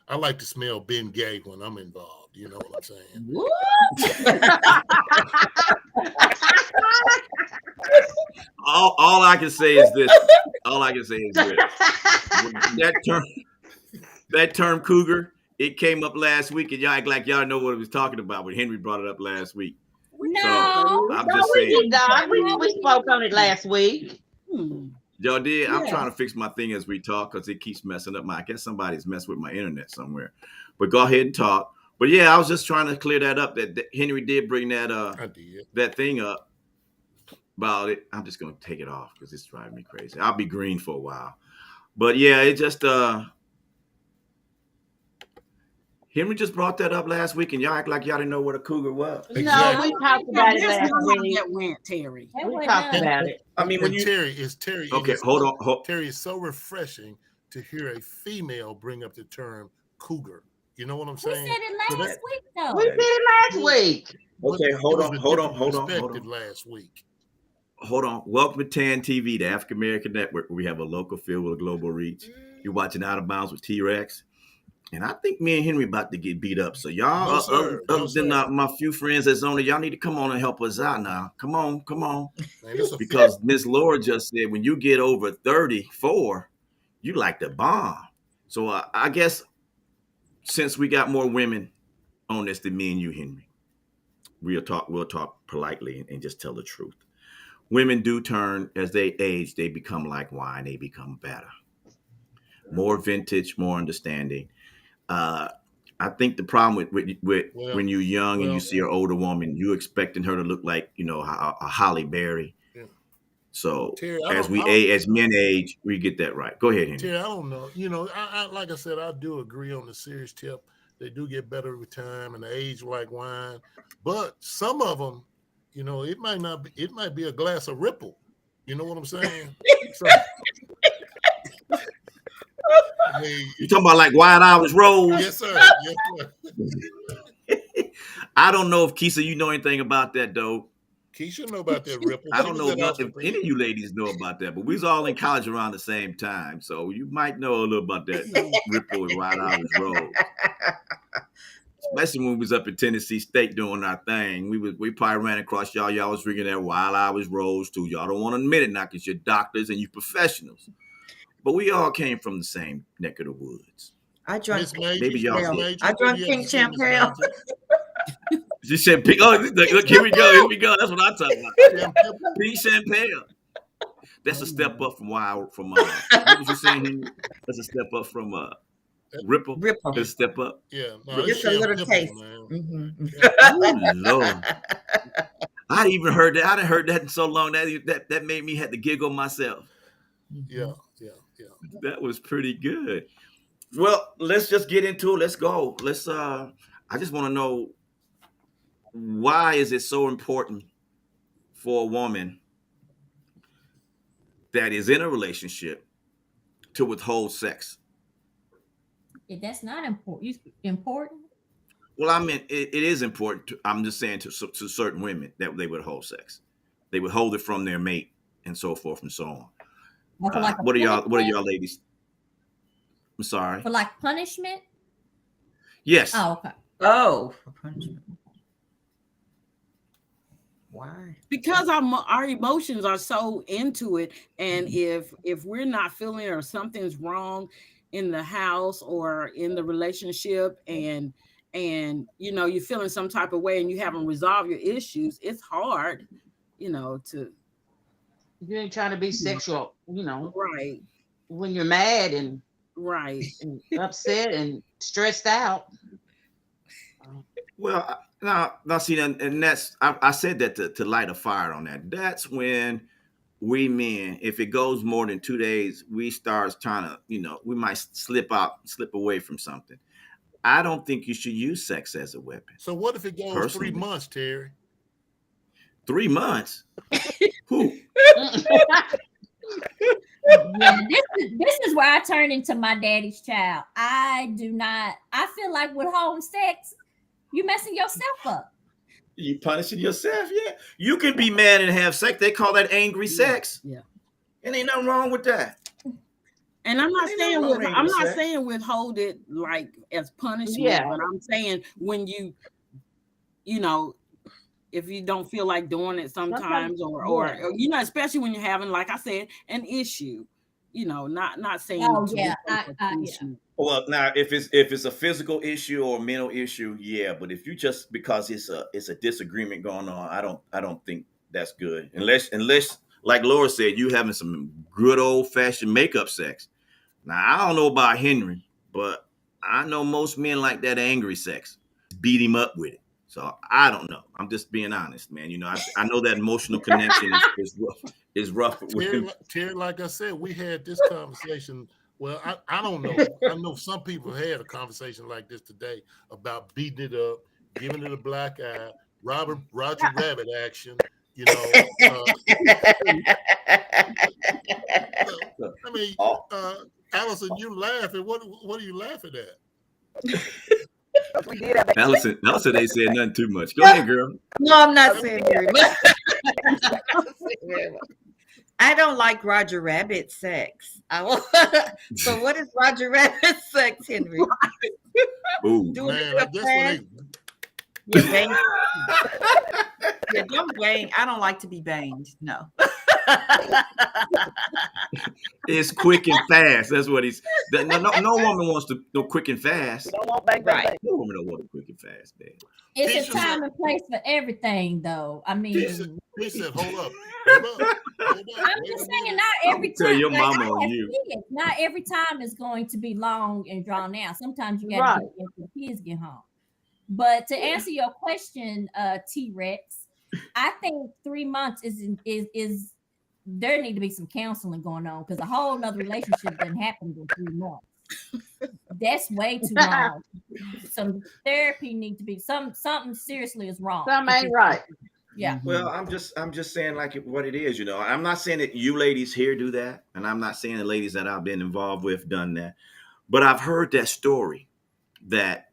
[SPEAKER 5] I like to smell Ben Gay when I'm involved. You know what I'm saying?
[SPEAKER 2] Woo!
[SPEAKER 1] All I can say is this. All I can say is this. That term, that term cougar, it came up last week, and y'all act like y'all know what it was talking about when Henry brought it up last week.
[SPEAKER 7] we
[SPEAKER 1] So
[SPEAKER 4] No,
[SPEAKER 1] I'm
[SPEAKER 2] No,
[SPEAKER 1] just
[SPEAKER 2] we
[SPEAKER 1] saying,
[SPEAKER 2] did not.
[SPEAKER 4] no,
[SPEAKER 2] We
[SPEAKER 4] we
[SPEAKER 2] spoke on it
[SPEAKER 4] didn't.
[SPEAKER 2] last week.
[SPEAKER 7] hmm,
[SPEAKER 1] y'all did. I'm
[SPEAKER 8] Yeah.
[SPEAKER 1] trying to fix my thing as we talk because it keeps messing up. I guess somebody's messed with my internet somewhere. But go ahead and talk. But yeah, I was just trying to clear that up. That Henry did bring
[SPEAKER 5] I did.
[SPEAKER 1] that thing up about it. I'm just gonna take it off because it's driving me crazy. I'll be green for a while. But yeah, it just Henry just brought that up last week, and y'all act like y'all didn't know what a cougar was.
[SPEAKER 2] No,
[SPEAKER 5] Exactly.
[SPEAKER 2] we talked about it
[SPEAKER 7] There's
[SPEAKER 2] last
[SPEAKER 7] no how
[SPEAKER 2] week.
[SPEAKER 7] that went, Terry.
[SPEAKER 4] That
[SPEAKER 2] We
[SPEAKER 4] wasn't
[SPEAKER 2] talked
[SPEAKER 4] us.
[SPEAKER 2] about it.
[SPEAKER 1] I mean, when
[SPEAKER 5] And
[SPEAKER 1] you
[SPEAKER 5] Terry,
[SPEAKER 1] okay,
[SPEAKER 5] it's
[SPEAKER 1] hold
[SPEAKER 5] so,
[SPEAKER 1] on.
[SPEAKER 5] Terry, it's so refreshing to hear a female bring up the term cougar. You know what I'm
[SPEAKER 4] We
[SPEAKER 5] saying?
[SPEAKER 4] said it
[SPEAKER 5] So
[SPEAKER 4] last
[SPEAKER 5] that,
[SPEAKER 4] week,
[SPEAKER 2] We
[SPEAKER 4] though.
[SPEAKER 2] did it last week.
[SPEAKER 5] but
[SPEAKER 1] Okay,
[SPEAKER 5] it
[SPEAKER 1] hold
[SPEAKER 5] was
[SPEAKER 1] on,
[SPEAKER 5] a
[SPEAKER 1] hold on,
[SPEAKER 5] different
[SPEAKER 1] hold on, hold
[SPEAKER 5] perspective
[SPEAKER 1] on.
[SPEAKER 5] last week.
[SPEAKER 1] Hold on. Welcome to TAAN TV, the African American Network, where we have a local feel with a global reach. You're watching Out of Bounds with T-Rex. And I think me and Henry about to get beat up. So y'all,
[SPEAKER 5] No, sir.
[SPEAKER 1] other
[SPEAKER 5] No,
[SPEAKER 1] than
[SPEAKER 5] sir.
[SPEAKER 1] my few friends that's on it, y'all need to come on and help us out now. Come on.
[SPEAKER 5] Man, it's a
[SPEAKER 1] Because Miss Laura just said when you get over 34, you like to bomb. So I guess since we got more women on this than me and you, Henry, we'll talk politely and just tell the truth. Women do turn as they age, they become like wine, they become better. More vintage, more understanding. Uh, I think the problem with
[SPEAKER 5] well,
[SPEAKER 1] when you're young and you
[SPEAKER 5] well,
[SPEAKER 1] see an older woman, you expecting her to look like a Holly Berry.
[SPEAKER 5] yeah.
[SPEAKER 1] So
[SPEAKER 5] Terry,
[SPEAKER 1] as men age, we get that right. Go ahead, Henry.
[SPEAKER 5] Terry, I don't know. I like I said, I do agree on the serious tip. They do get better with time and they age like wine. But some of them, it might not be. It might be a glass of Ripple. You know what I'm saying? So, I mean,
[SPEAKER 1] You talking about like Wild Irish Rose?
[SPEAKER 5] yes, sir. Yes, sir.
[SPEAKER 1] I don't know if Keisha, you know anything about that though.
[SPEAKER 5] Keisha know about that Ripple.
[SPEAKER 1] I
[SPEAKER 5] She
[SPEAKER 1] don't
[SPEAKER 5] was
[SPEAKER 1] know
[SPEAKER 5] at
[SPEAKER 1] if
[SPEAKER 5] Oxford.
[SPEAKER 1] any of you ladies know about that, but we was all in college around the same time, so you might know a little about that Ripple and Wild Irish Rose. Especially when we was up in Tennessee State doing our thing, we probably ran across y'all. Y'all was drinking that Wild Irish Rose too. Y'all don't want to admit it now because you're doctors and you professionals, but we all came from the same neck of the woods.
[SPEAKER 8] I drunk
[SPEAKER 5] Miss Majors,
[SPEAKER 1] Maybe y'all
[SPEAKER 5] Miss
[SPEAKER 1] did.
[SPEAKER 5] Majors,
[SPEAKER 8] I
[SPEAKER 5] what do
[SPEAKER 8] drunk
[SPEAKER 5] you have
[SPEAKER 8] pink
[SPEAKER 5] to say, Miss
[SPEAKER 8] champagne.
[SPEAKER 5] Majors?
[SPEAKER 1] She said, "Pink." Oh, look, here we go. Here we go. That's what I'm talking about.
[SPEAKER 5] Champagne.
[SPEAKER 1] Pink champagne. That's a step up from what was you saying, Henry? That's a step up from Ripple.
[SPEAKER 8] Ripple.
[SPEAKER 1] That's a step up.
[SPEAKER 5] Yeah, no, it's
[SPEAKER 8] Just a little
[SPEAKER 5] champagne,
[SPEAKER 8] taste.
[SPEAKER 5] man.
[SPEAKER 8] Mhm.
[SPEAKER 1] Oh Lord. I even heard that. I didn't heard that in so long that made me had to giggle myself.
[SPEAKER 5] Yeah.
[SPEAKER 1] That was pretty good. Well, let's just get into it. Let's go. I just want to know, why is it so important for a woman that is in a relationship to withhold sex?
[SPEAKER 4] That's not important. Important.
[SPEAKER 1] Well, I mean, it is important. I'm just saying to certain women that they withhold sex, they withhold it from their mate, and so forth and so on.
[SPEAKER 4] Or for like a
[SPEAKER 1] What are y'all
[SPEAKER 4] punishment?
[SPEAKER 1] ladies? I'm sorry.
[SPEAKER 4] For like punishment?
[SPEAKER 1] Yes.
[SPEAKER 4] Oh, okay.
[SPEAKER 8] Oh, for punishment. Why?
[SPEAKER 7] Because our emotions are so into it, and if we're not feeling or something's wrong in the house or in the relationship, and you're feeling some type of way and you haven't resolved your issues, it's hard to
[SPEAKER 2] You ain't trying to be sexual,
[SPEAKER 7] right
[SPEAKER 2] when you're mad and
[SPEAKER 7] right
[SPEAKER 2] upset and stressed out.
[SPEAKER 1] Well, now, see, and that's I said that to light a fire on that. That's when we men, if it goes more than 2 days, we start trying to, we might slip away from something. I don't think you should use sex as a weapon.
[SPEAKER 5] So what if it goes 3
[SPEAKER 1] Personally.
[SPEAKER 5] months, Terry?
[SPEAKER 1] 3 months? Who?
[SPEAKER 4] Yeah, this is where I turn into my daddy's child. I feel like with home sex, you messing yourself up.
[SPEAKER 1] You punishing yourself? Yeah. You can be mad and have sex. They call that angry sex.
[SPEAKER 7] Yeah.
[SPEAKER 1] And ain't nothing wrong with that.
[SPEAKER 7] And I'm not
[SPEAKER 1] Ain't
[SPEAKER 7] saying
[SPEAKER 1] nothing wrong with angry sex.
[SPEAKER 7] withhold it like as punishment,
[SPEAKER 2] Yeah.
[SPEAKER 7] but I'm saying when you if you don't feel like doing it sometimes, or especially when you're having, like I said, an issue, not saying
[SPEAKER 4] Oh,
[SPEAKER 7] to
[SPEAKER 4] yeah,
[SPEAKER 7] withhold for punishment.
[SPEAKER 1] Well, now if it's a physical issue or a mental issue, yeah. But if you just because it's a disagreement going on, I don't think that's good. Unless like Laura said, you having some good old fashioned makeup sex. Now I don't know about Henry, but I know most men like that angry sex. Beat him up with it. So I don't know. I'm just being honest, man. I know that emotional connection is rough with
[SPEAKER 5] Terry,
[SPEAKER 1] women.
[SPEAKER 5] Terry, like I said, we had this conversation Well, I don't know. I know some people had a conversation like this today about beating it up, giving it a black eye, Roger Rabbit action. You know, well, I mean,
[SPEAKER 1] Oh,
[SPEAKER 5] uh, Allison, you laughing. What are you laughing at?
[SPEAKER 6] We did have that.
[SPEAKER 1] Allison ain't said nothing too much. Go ahead, girl.
[SPEAKER 8] No, I'm not
[SPEAKER 5] I mean,
[SPEAKER 8] saying very much. I don't like Roger Rabbit sex. So what is Roger Rabbit sex, Henry?
[SPEAKER 1] Ooh.
[SPEAKER 8] Doing it
[SPEAKER 5] man, I
[SPEAKER 8] real
[SPEAKER 5] guess when
[SPEAKER 8] fast?
[SPEAKER 5] they
[SPEAKER 8] Yeah, bang. Yeah, don't bang. I don't like to be banged. No.
[SPEAKER 1] It's quick and fast. That's what he's. No woman wants to go quick and fast.
[SPEAKER 6] We don't want bang, bang,
[SPEAKER 8] Right.
[SPEAKER 6] bang.
[SPEAKER 1] No woman don't want to quick and fast, man.
[SPEAKER 4] It's
[SPEAKER 5] Keisha
[SPEAKER 4] a
[SPEAKER 5] said,
[SPEAKER 4] time and place for everything, though. I mean,
[SPEAKER 5] he said, hold up, hold up, hold up.
[SPEAKER 4] I'm
[SPEAKER 5] Wait
[SPEAKER 4] just
[SPEAKER 5] a
[SPEAKER 4] saying,
[SPEAKER 5] minute.
[SPEAKER 4] not
[SPEAKER 1] I'm
[SPEAKER 4] every
[SPEAKER 1] gonna tell
[SPEAKER 4] time.
[SPEAKER 1] your
[SPEAKER 4] Like
[SPEAKER 1] mama
[SPEAKER 4] I
[SPEAKER 1] on
[SPEAKER 4] have
[SPEAKER 1] you.
[SPEAKER 4] kids, not every time is going to be long and drawn out. Sometimes you got to
[SPEAKER 2] Right.
[SPEAKER 4] get after the kids get home. But to answer your question, T Rex, I think 3 months is there need to be some counseling going on because a whole nother relationship doesn't happen in 3 months. That's way too long. Some therapy need to be something seriously is wrong.
[SPEAKER 2] Some
[SPEAKER 4] if
[SPEAKER 2] ain't
[SPEAKER 4] it's-
[SPEAKER 2] right.
[SPEAKER 4] Yeah.
[SPEAKER 1] Well, I'm just saying like what it is, I'm not saying that you ladies here do that, and I'm not saying the ladies that I've been involved with done that, but I've heard that story that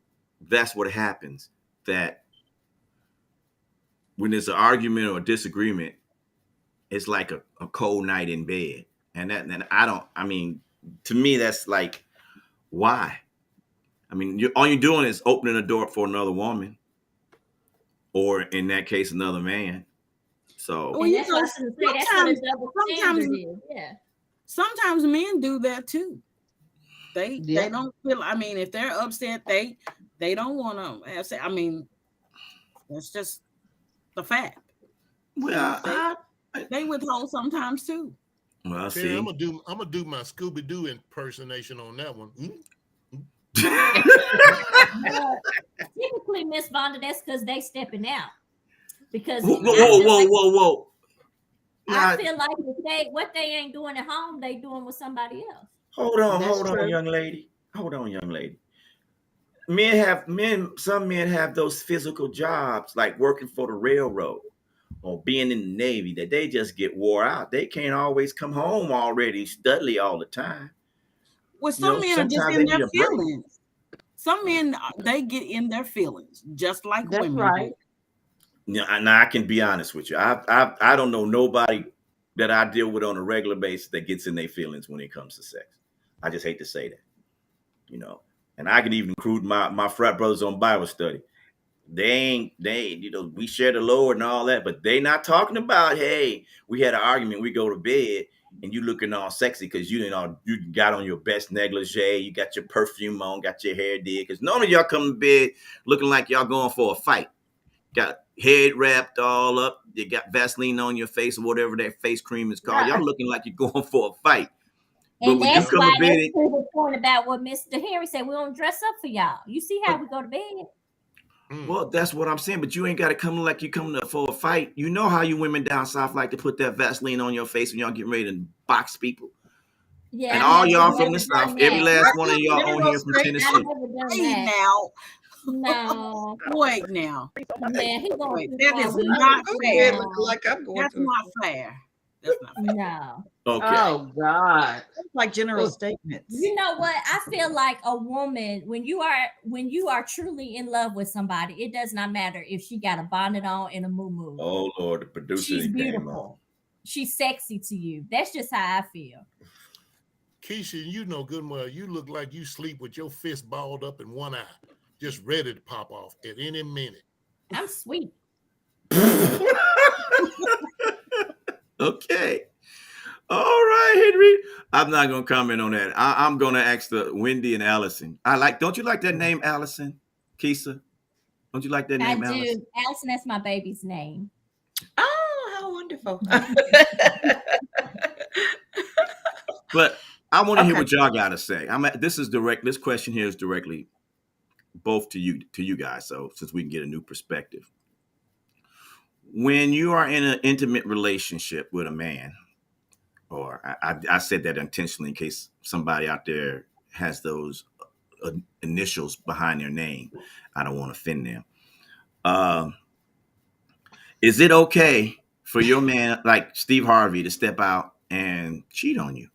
[SPEAKER 1] that's what happens. That when there's an argument or a disagreement, it's like a cold night in bed, and I don't. I mean, to me, that's like why. I mean, all you're doing is opening a door for another woman, or in that case, another man. So
[SPEAKER 7] Well,
[SPEAKER 4] And
[SPEAKER 7] you
[SPEAKER 4] that's what I
[SPEAKER 7] know,
[SPEAKER 4] was going to say. That's what a
[SPEAKER 7] sometimes,
[SPEAKER 4] double
[SPEAKER 7] sometimes,
[SPEAKER 4] standard is. Yeah.
[SPEAKER 7] sometimes men do that too. They
[SPEAKER 2] Yeah.
[SPEAKER 7] don't feel. I mean, if they're upset, they don't want to have sex. I mean, that's just the fact.
[SPEAKER 1] well,
[SPEAKER 7] They they withhold sometimes too.
[SPEAKER 1] well,
[SPEAKER 5] Terry,
[SPEAKER 1] see.
[SPEAKER 5] I'm gonna do my Scooby Doo impersonation on that one.
[SPEAKER 4] Typically, Miss Vonda, that's because they stepping out. Because
[SPEAKER 1] Whoa,
[SPEAKER 4] I
[SPEAKER 1] whoa,
[SPEAKER 4] feel
[SPEAKER 1] whoa,
[SPEAKER 4] like
[SPEAKER 1] whoa, whoa!
[SPEAKER 4] I
[SPEAKER 1] Now,
[SPEAKER 4] feel like if what they ain't doing at home, they doing with somebody else.
[SPEAKER 2] That's
[SPEAKER 1] hold on,
[SPEAKER 2] true.
[SPEAKER 1] young lady. Hold on, young lady. Some men have those physical jobs like working for the railroad or being in the Navy that they just get wore out. They can't always come home already studly all the time.
[SPEAKER 7] Well, some men are just
[SPEAKER 1] Sometimes they
[SPEAKER 7] in
[SPEAKER 1] need
[SPEAKER 7] their
[SPEAKER 1] a break.
[SPEAKER 7] feelings. Some men they get in their feelings, just like
[SPEAKER 2] That's
[SPEAKER 7] women
[SPEAKER 2] right.
[SPEAKER 7] do.
[SPEAKER 1] And I can be honest with you. I don't know nobody that I deal with on a regular basis that gets in their feelings when it comes to sex. I just hate to say that, you know. And I can even include my frat brothers on Bible study. We share the Lord and all that, but they not talking about, hey, we had an argument, we go to bed, and you looking all sexy because you got on your best negligee, you got your perfume on, got your hair did. Because normally y'all come to bed looking like y'all going for a fight. Got head wrapped all up, you got Vaseline on your face or whatever that face cream is called. Y'all
[SPEAKER 2] Right.
[SPEAKER 1] looking like you're going for a fight. But
[SPEAKER 4] And
[SPEAKER 1] when you
[SPEAKER 4] that's
[SPEAKER 1] come
[SPEAKER 4] why
[SPEAKER 1] to bed,
[SPEAKER 4] that's to the point about what Mr. Harry said. We don't dress up for y'all. You see how we go to bed?
[SPEAKER 1] well, that's what I'm saying. But you ain't got to come like you coming for a fight. You know how you women down south like to put that Vaseline on your face when y'all getting ready to box people.
[SPEAKER 4] Yeah,
[SPEAKER 1] And
[SPEAKER 4] I've
[SPEAKER 1] all
[SPEAKER 4] never,
[SPEAKER 1] y'all from the
[SPEAKER 4] never
[SPEAKER 1] south,
[SPEAKER 4] done
[SPEAKER 1] every
[SPEAKER 4] that.
[SPEAKER 1] last one of y'all on
[SPEAKER 8] General
[SPEAKER 1] here from
[SPEAKER 8] straight
[SPEAKER 4] I've
[SPEAKER 1] Tennessee.
[SPEAKER 4] never done
[SPEAKER 7] Hey
[SPEAKER 4] that.
[SPEAKER 7] now,
[SPEAKER 4] No,
[SPEAKER 7] wait now,
[SPEAKER 4] man, he going
[SPEAKER 7] wait.
[SPEAKER 4] too
[SPEAKER 7] That
[SPEAKER 4] far
[SPEAKER 7] is
[SPEAKER 4] with
[SPEAKER 7] not
[SPEAKER 4] that.
[SPEAKER 7] fair.
[SPEAKER 8] Look like I'm going
[SPEAKER 7] That's
[SPEAKER 8] through.
[SPEAKER 7] not fair. That's not fair.
[SPEAKER 4] No.
[SPEAKER 1] Okay.
[SPEAKER 2] Oh God.
[SPEAKER 8] It's like general
[SPEAKER 2] Oh,
[SPEAKER 8] statements.
[SPEAKER 4] You know what? I feel like a woman when you are truly in love with somebody, it does not matter if she got a bonnet on and a moo.
[SPEAKER 1] Oh Lord, the producer
[SPEAKER 4] She's
[SPEAKER 1] came on.
[SPEAKER 4] beautiful. She's sexy to you. That's just how I feel.
[SPEAKER 5] Keisha, you know good and well, you look like you sleep with your fist balled up in one eye, just ready to pop off at any minute.
[SPEAKER 4] I'm sweet.
[SPEAKER 1] Okay. All right, Henry. I'm not gonna comment on that. I'm gonna ask the Wendy and Allison. Don't you like that name, Allison? Keisha? Don't you like that
[SPEAKER 4] I
[SPEAKER 1] name, Allison?
[SPEAKER 4] do. Allison, that's my baby's name.
[SPEAKER 8] Oh, how wonderful.
[SPEAKER 1] But I want to hear
[SPEAKER 8] Okay.
[SPEAKER 1] what y'all gotta say. This question here is directly both to you guys. So since we can get a new perspective. When you are in an intimate relationship with a man or or I said that intentionally in case somebody out there has those initials behind their name. I don't want to offend them. Um, is it okay for your man like Steve Harvey to step out and cheat on you?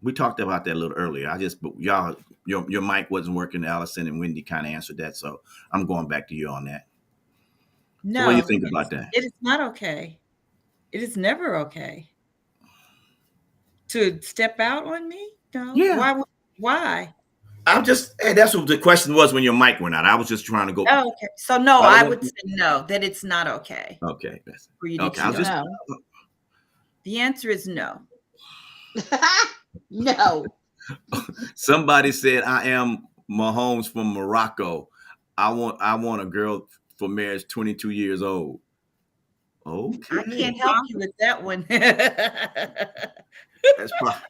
[SPEAKER 1] We talked about that a little earlier. But y'all, your mic wasn't working. Allison and Wendy kind of answered that, so I'm going back to you on that. So, what do you
[SPEAKER 8] No,
[SPEAKER 1] think about that?
[SPEAKER 8] it is not okay. It is never okay to step out on me. No.
[SPEAKER 1] Yeah,
[SPEAKER 8] Why?
[SPEAKER 1] I'm just. Hey, that's what the question was when your mic went out. I was just trying to go.
[SPEAKER 8] Oh, okay. So no,
[SPEAKER 1] I
[SPEAKER 8] I
[SPEAKER 1] don't
[SPEAKER 8] would
[SPEAKER 1] want.
[SPEAKER 8] say no, that it's not okay
[SPEAKER 1] Okay,
[SPEAKER 8] for you to
[SPEAKER 1] okay. I was
[SPEAKER 8] cheat on
[SPEAKER 1] just.
[SPEAKER 8] me.
[SPEAKER 2] No.
[SPEAKER 8] The answer is no.
[SPEAKER 2] No.
[SPEAKER 1] Somebody said I am Mahomes from Morocco. I want a girl for marriage 22 years old.
[SPEAKER 8] I
[SPEAKER 1] Okay,
[SPEAKER 8] can't help you with that one.
[SPEAKER 1] that's probably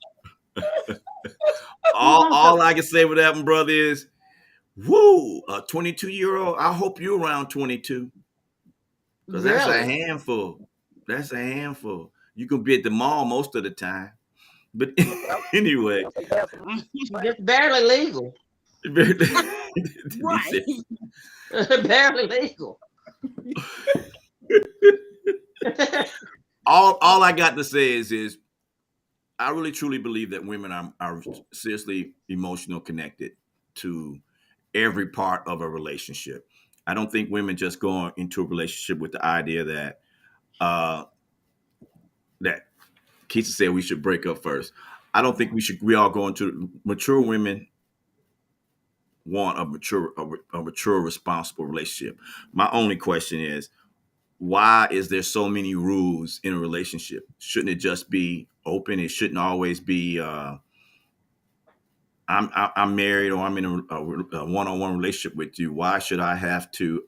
[SPEAKER 1] all I can say with that one, brother, is woo, a 22-year-old. I hope you're around 22 because that's a
[SPEAKER 2] Really?
[SPEAKER 1] handful. That's a handful. You can be at the mall most of the time. But anyway,
[SPEAKER 2] It's barely legal.
[SPEAKER 1] he
[SPEAKER 7] Right.
[SPEAKER 1] said,
[SPEAKER 2] Barely legal.
[SPEAKER 1] all I got to say is I really truly believe that women are seriously emotional connected to every part of a relationship. I don't think women just go into a relationship with the idea that uh, that Keisha said we should break up first. I don't think we should. We all go into mature women want a mature, responsible relationship. My only question is, why is there so many rules in a relationship? Shouldn't it just be open? It shouldn't always be. I'm married or I'm in a one-on-one relationship with you. Why should I have to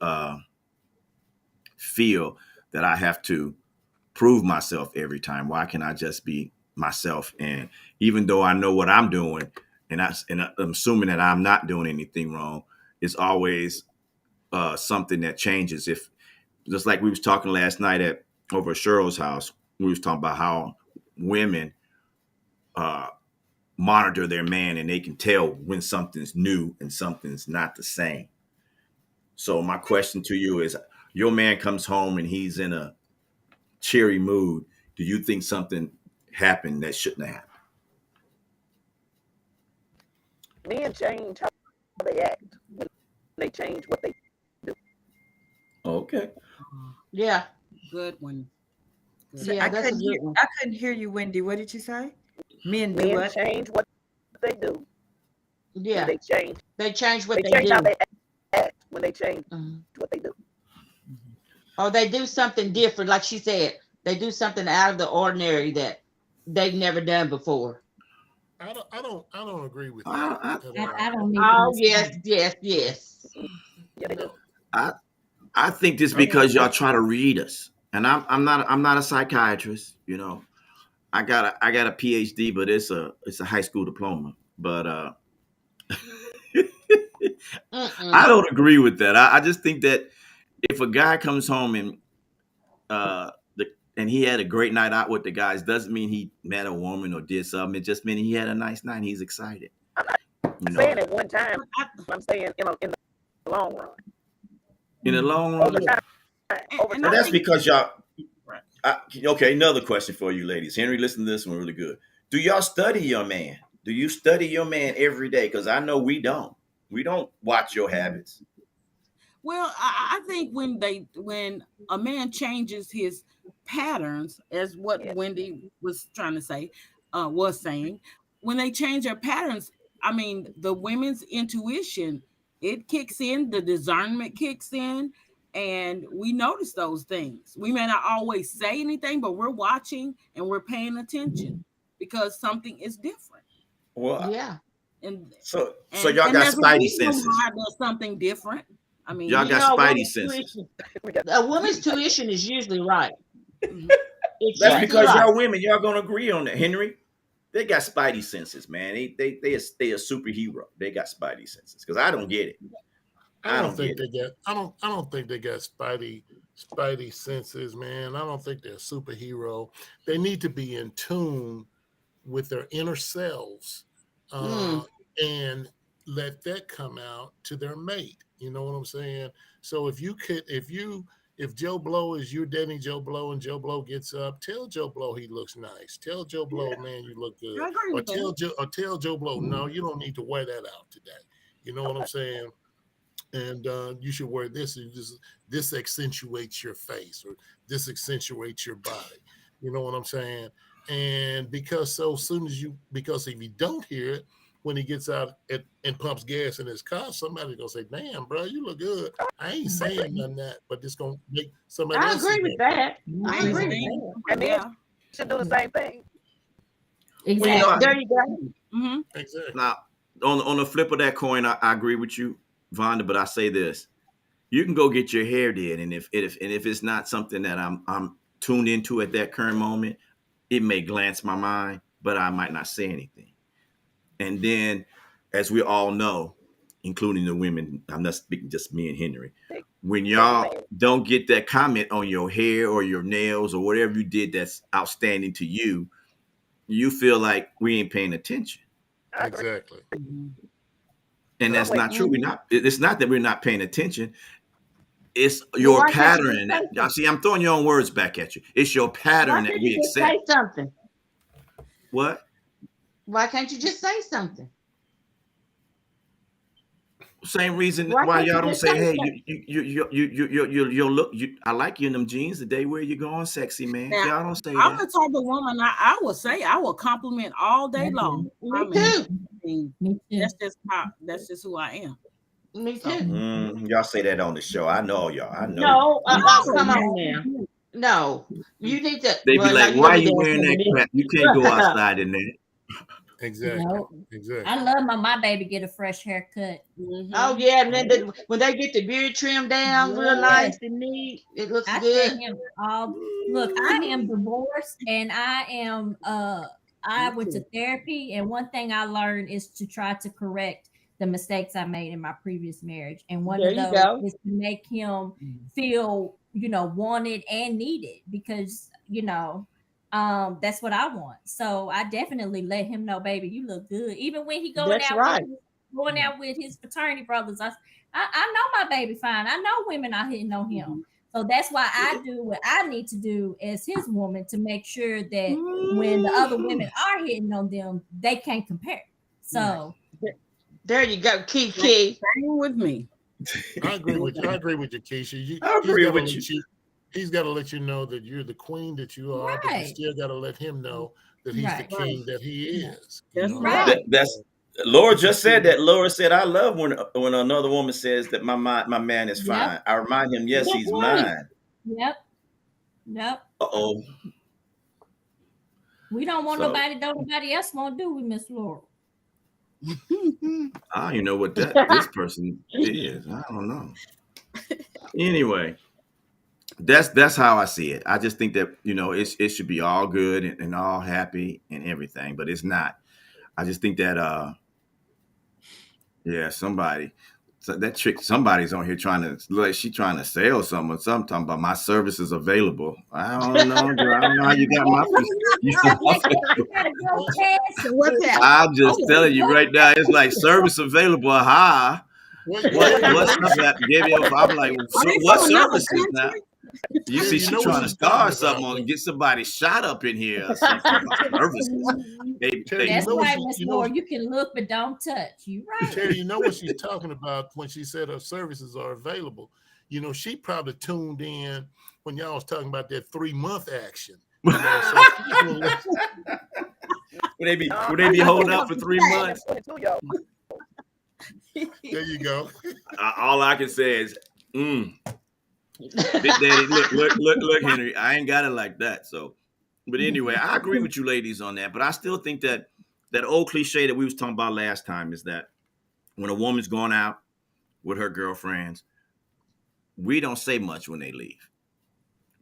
[SPEAKER 1] feel that I have to prove myself every time? Why can I just be myself? And even though I know what I'm doing, and I'm assuming that I'm not doing anything wrong, it's always something that changes. If just like we was talking last night at over Cheryl's house, we was talking about how women uh, monitor their man and they can tell when something's new and something's not the same. So my question to you is, your man comes home and he's in a cheery mood. Do you think something happened that shouldn't have happened?
[SPEAKER 6] Men change how they act when they change what they do.
[SPEAKER 1] Okay.
[SPEAKER 2] Yeah.
[SPEAKER 7] Good one.
[SPEAKER 8] So
[SPEAKER 7] Good.
[SPEAKER 2] Yeah, that's a good one.
[SPEAKER 8] I couldn't hear you, Wendy. What did you say? Men do
[SPEAKER 6] Men
[SPEAKER 8] what?
[SPEAKER 6] change what they do when
[SPEAKER 2] Yeah.
[SPEAKER 6] they change.
[SPEAKER 2] They change what
[SPEAKER 6] They
[SPEAKER 2] they
[SPEAKER 6] change
[SPEAKER 2] do.
[SPEAKER 6] how they act when they change
[SPEAKER 2] Mhm.
[SPEAKER 6] what they do.
[SPEAKER 2] Or they do something different. Like she said, they do something out of the ordinary that they've never done before.
[SPEAKER 5] I don't agree with that
[SPEAKER 1] I,
[SPEAKER 5] at
[SPEAKER 4] I,
[SPEAKER 5] all.
[SPEAKER 4] I don't need
[SPEAKER 2] Oh,
[SPEAKER 4] to
[SPEAKER 2] yes, yes, yes.
[SPEAKER 6] Yeah, they do.
[SPEAKER 5] No,
[SPEAKER 1] I, I think this
[SPEAKER 5] I don't.
[SPEAKER 1] because y'all try to read us, and I'm not a psychiatrist. You know, I got a PhD, but it's a high school diploma. But I
[SPEAKER 2] Mm-mm.
[SPEAKER 1] don't agree with that. I just think that if a guy comes home and uh the and he had a great night out with the guys, doesn't mean he met a woman or did something. It just means he had a nice night and he's excited.
[SPEAKER 6] I'm not
[SPEAKER 1] You know,
[SPEAKER 6] saying at one time.
[SPEAKER 7] But I,
[SPEAKER 6] I'm saying in the long run.
[SPEAKER 1] in the long
[SPEAKER 6] Over
[SPEAKER 1] run.
[SPEAKER 2] Yeah.
[SPEAKER 6] time. Over
[SPEAKER 7] and
[SPEAKER 1] But
[SPEAKER 7] I
[SPEAKER 6] time.
[SPEAKER 1] that's
[SPEAKER 7] think
[SPEAKER 1] because y'all. Okay, another question for you, ladies. Henry, listen to this one really good. Do y'all study your man? Do you study your man every day? Because I know we don't. We don't watch your habits.
[SPEAKER 7] well, I think when a man changes his patterns, as what
[SPEAKER 6] Yes.
[SPEAKER 7] Wendy was trying to say, was saying, when they change their patterns, I mean, the women's intuition, it kicks in, the discernment kicks in, and we notice those things. We may not always say anything, but we're watching and we're paying attention because something is different.
[SPEAKER 1] Well,
[SPEAKER 2] Yeah.
[SPEAKER 7] And
[SPEAKER 1] so
[SPEAKER 7] and
[SPEAKER 1] y'all
[SPEAKER 7] and
[SPEAKER 1] got
[SPEAKER 7] there's a
[SPEAKER 1] spidey
[SPEAKER 7] reason
[SPEAKER 1] senses.
[SPEAKER 7] why there's something different. I
[SPEAKER 1] Y'all
[SPEAKER 7] mean,
[SPEAKER 2] You
[SPEAKER 1] got
[SPEAKER 2] know, a
[SPEAKER 1] spidey
[SPEAKER 2] woman's
[SPEAKER 1] senses.
[SPEAKER 2] tuition,
[SPEAKER 6] We got
[SPEAKER 2] a woman's tuition is usually right.
[SPEAKER 7] mhm.
[SPEAKER 2] It's
[SPEAKER 1] That's
[SPEAKER 2] usually
[SPEAKER 1] because
[SPEAKER 2] right.
[SPEAKER 1] y'all women, y'all gonna agree on that, Henry. They got spidey senses, man. They a superhero. They got spidey senses. Because I don't get it.
[SPEAKER 5] I
[SPEAKER 1] I
[SPEAKER 5] don't
[SPEAKER 1] don't
[SPEAKER 5] think
[SPEAKER 1] get it.
[SPEAKER 5] they got. I don't think they got spidey senses, man. I don't think they're a superhero. They need to be in tune with their inner selves,
[SPEAKER 2] Mm.
[SPEAKER 5] and let that come out to their mate. You know what I'm saying? So if Joe Blow is you're dating Joe Blow and Joe Blow gets up, tell Joe Blow he looks nice. Tell Joe Blow, man, you look good.
[SPEAKER 7] I agree
[SPEAKER 5] Or
[SPEAKER 7] with that.
[SPEAKER 5] tell Joe Blow, no, you don't need to wear that out today. You know what I'm saying? And you should wear this. And this accentuates your face, or this accentuates your body. You know what I'm saying? And because so soon as because if you don't hear it when he gets out and pumps gas in his car, somebody's gonna say, "Damn, bro, you look good." I ain't saying none of that, but it's gonna make somebody
[SPEAKER 2] I
[SPEAKER 5] else see
[SPEAKER 2] agree with
[SPEAKER 5] that.
[SPEAKER 2] that.
[SPEAKER 7] I
[SPEAKER 2] I agree with
[SPEAKER 7] understand.
[SPEAKER 2] that.
[SPEAKER 6] And men
[SPEAKER 7] Yeah.
[SPEAKER 6] should do the same thing.
[SPEAKER 1] Well, you know,
[SPEAKER 2] There you go.
[SPEAKER 7] Hmm.
[SPEAKER 5] Exactly.
[SPEAKER 1] now on the flip of that coin, I agree with you, Vonda. But I say this: you can go get your hair did, and if it's not something that I'm tuned into at that current moment, it may glance my mind, but I might not say anything. And then, as we all know, including the women, I'm not speaking just me and Henry,
[SPEAKER 6] They
[SPEAKER 1] when
[SPEAKER 6] go
[SPEAKER 1] y'all
[SPEAKER 6] man.
[SPEAKER 1] don't get that comment on your hair or your nails or whatever you did that's outstanding to you, you feel like we ain't paying attention.
[SPEAKER 6] I agree.
[SPEAKER 5] Exactly.
[SPEAKER 1] And
[SPEAKER 6] I'm
[SPEAKER 1] that's
[SPEAKER 6] with
[SPEAKER 1] not true. We're not. It's not that we're not paying attention. It's
[SPEAKER 2] Well,
[SPEAKER 1] your
[SPEAKER 2] why can't you just
[SPEAKER 1] pattern.
[SPEAKER 2] say
[SPEAKER 1] I
[SPEAKER 2] something?
[SPEAKER 1] see. I'm throwing your own words back at you. It's your
[SPEAKER 2] Why
[SPEAKER 1] pattern that
[SPEAKER 2] can't
[SPEAKER 1] we
[SPEAKER 2] you just
[SPEAKER 1] accept.
[SPEAKER 2] say something?
[SPEAKER 1] What?
[SPEAKER 2] Why can't you just say something?
[SPEAKER 1] Same reason
[SPEAKER 2] Why
[SPEAKER 1] why
[SPEAKER 2] can't you
[SPEAKER 1] y'all don't
[SPEAKER 2] just
[SPEAKER 1] say,
[SPEAKER 2] say
[SPEAKER 1] "Hey,
[SPEAKER 2] something?
[SPEAKER 1] you look. I like you in them jeans today. Where you going, sexy man?"
[SPEAKER 7] Now,
[SPEAKER 1] Y'all don't say
[SPEAKER 7] I'm the
[SPEAKER 1] that.
[SPEAKER 7] type of woman I would say I will compliment all day long. I
[SPEAKER 2] Me
[SPEAKER 7] mean,
[SPEAKER 2] too.
[SPEAKER 4] Me too.
[SPEAKER 7] that's just who I am.
[SPEAKER 2] Me
[SPEAKER 7] So
[SPEAKER 2] too.
[SPEAKER 1] Y'all say that on the show. I know y'all. I know you.
[SPEAKER 2] No,
[SPEAKER 1] I know.
[SPEAKER 2] come on
[SPEAKER 7] no,
[SPEAKER 2] now. No, you need to.
[SPEAKER 1] They be
[SPEAKER 2] Well, now
[SPEAKER 1] like,
[SPEAKER 2] you
[SPEAKER 1] "Why
[SPEAKER 2] gonna be
[SPEAKER 1] you wearing
[SPEAKER 2] dancing with
[SPEAKER 1] that
[SPEAKER 2] me.
[SPEAKER 1] crap? You can't go outside in that."
[SPEAKER 5] Exactly.
[SPEAKER 4] No, I
[SPEAKER 5] Exactly.
[SPEAKER 4] love my baby get a fresh haircut.
[SPEAKER 2] Oh
[SPEAKER 7] mm-hmm.
[SPEAKER 2] yeah, and then when they get the beard trimmed down real
[SPEAKER 4] Yes,
[SPEAKER 2] nice and neat, it looks
[SPEAKER 4] I tell
[SPEAKER 2] good.
[SPEAKER 4] him all. Look, I am divorced, and I
[SPEAKER 7] Me
[SPEAKER 4] went to
[SPEAKER 7] too.
[SPEAKER 4] therapy, and one thing I learned is to try to correct the mistakes I made in my previous marriage, and one
[SPEAKER 2] There
[SPEAKER 4] of
[SPEAKER 2] you
[SPEAKER 4] those
[SPEAKER 2] go.
[SPEAKER 4] is to make him feel, wanted and needed, because that's what I want. So I definitely let him know, baby, you look good. Even when he
[SPEAKER 2] That's right.
[SPEAKER 4] going out with his fraternity brothers, I know my baby fine. I know women are hitting on him.
[SPEAKER 7] Mhm.
[SPEAKER 4] So that's why I do what I need to do as his woman to make sure that when the other women are hitting on them, they can't compare.
[SPEAKER 7] Right.
[SPEAKER 4] So
[SPEAKER 2] There you go,
[SPEAKER 7] Same,
[SPEAKER 2] Kiki.
[SPEAKER 7] same with me.
[SPEAKER 5] I agree with you. I agree with you, Keisha.
[SPEAKER 1] I
[SPEAKER 5] He's
[SPEAKER 1] agree
[SPEAKER 5] got to
[SPEAKER 1] with
[SPEAKER 5] let
[SPEAKER 1] you.
[SPEAKER 5] you. He's got to let you know that you're the queen that you are, but you
[SPEAKER 4] right,
[SPEAKER 5] still got to let him know that he's the
[SPEAKER 4] right,
[SPEAKER 7] Right.
[SPEAKER 5] king that he
[SPEAKER 4] right,
[SPEAKER 5] is. You
[SPEAKER 7] That's
[SPEAKER 5] know.
[SPEAKER 7] right.
[SPEAKER 2] Right.
[SPEAKER 1] That's Laura just said that. Laura said, "I love when another woman says that my man is
[SPEAKER 4] yep,
[SPEAKER 1] fine." I remind him, "Yes,
[SPEAKER 2] That's
[SPEAKER 1] he's
[SPEAKER 2] right.
[SPEAKER 1] mine."
[SPEAKER 4] yep, yep.
[SPEAKER 1] Uh-oh.
[SPEAKER 4] We don't want
[SPEAKER 1] So
[SPEAKER 4] nobody else want to do with Miss Laura.
[SPEAKER 1] I don't even know what that this person is. I don't know. Anyway, that's how I see it. I just think that it should be all good and all happy and everything, but it's not. I just think that yeah, somebody's on here trying to like she trying to sell something or something talking about my service is available. I don't know, girl. I don't know how you got my
[SPEAKER 4] You gotta go
[SPEAKER 5] What?
[SPEAKER 4] past
[SPEAKER 7] What's that?
[SPEAKER 1] I'm just
[SPEAKER 7] Okay.
[SPEAKER 1] telling you right now, it's like service available. Ha.
[SPEAKER 5] Where you
[SPEAKER 1] What's
[SPEAKER 5] know
[SPEAKER 1] up? That gave me I'm like,
[SPEAKER 7] Are
[SPEAKER 1] so
[SPEAKER 7] they
[SPEAKER 1] what
[SPEAKER 7] from another
[SPEAKER 1] services now?
[SPEAKER 7] country?
[SPEAKER 1] You
[SPEAKER 5] Terry,
[SPEAKER 1] see,
[SPEAKER 5] you
[SPEAKER 1] she
[SPEAKER 5] know what
[SPEAKER 1] trying to
[SPEAKER 5] she's talking
[SPEAKER 1] start something
[SPEAKER 5] about
[SPEAKER 1] on and
[SPEAKER 5] though.
[SPEAKER 1] get somebody shot up in here or something about services. Hey,
[SPEAKER 5] Terry,
[SPEAKER 1] hey,
[SPEAKER 5] you
[SPEAKER 4] That's
[SPEAKER 5] know what
[SPEAKER 4] right,
[SPEAKER 5] she
[SPEAKER 4] Miss
[SPEAKER 5] you know
[SPEAKER 4] Laura. You can look but don't touch. You right.
[SPEAKER 5] Terry, you know what she's talking about when she said her services are available. You know, she probably tuned in when y'all was talking about that 3 month action. You know, so she's gonna let
[SPEAKER 1] would they be
[SPEAKER 6] I
[SPEAKER 1] holding
[SPEAKER 6] think
[SPEAKER 1] up
[SPEAKER 6] I'm
[SPEAKER 1] for 3 months?
[SPEAKER 6] 22, y'all.
[SPEAKER 5] there you go.
[SPEAKER 1] All I can say is, Big Daddy, look, Henry. I ain't got it like that. So, but anyway, I agree with you ladies on that. But I still think that that old cliche that we was talking about last time is that when a woman's going out with her girlfriends, we don't say much when they leave.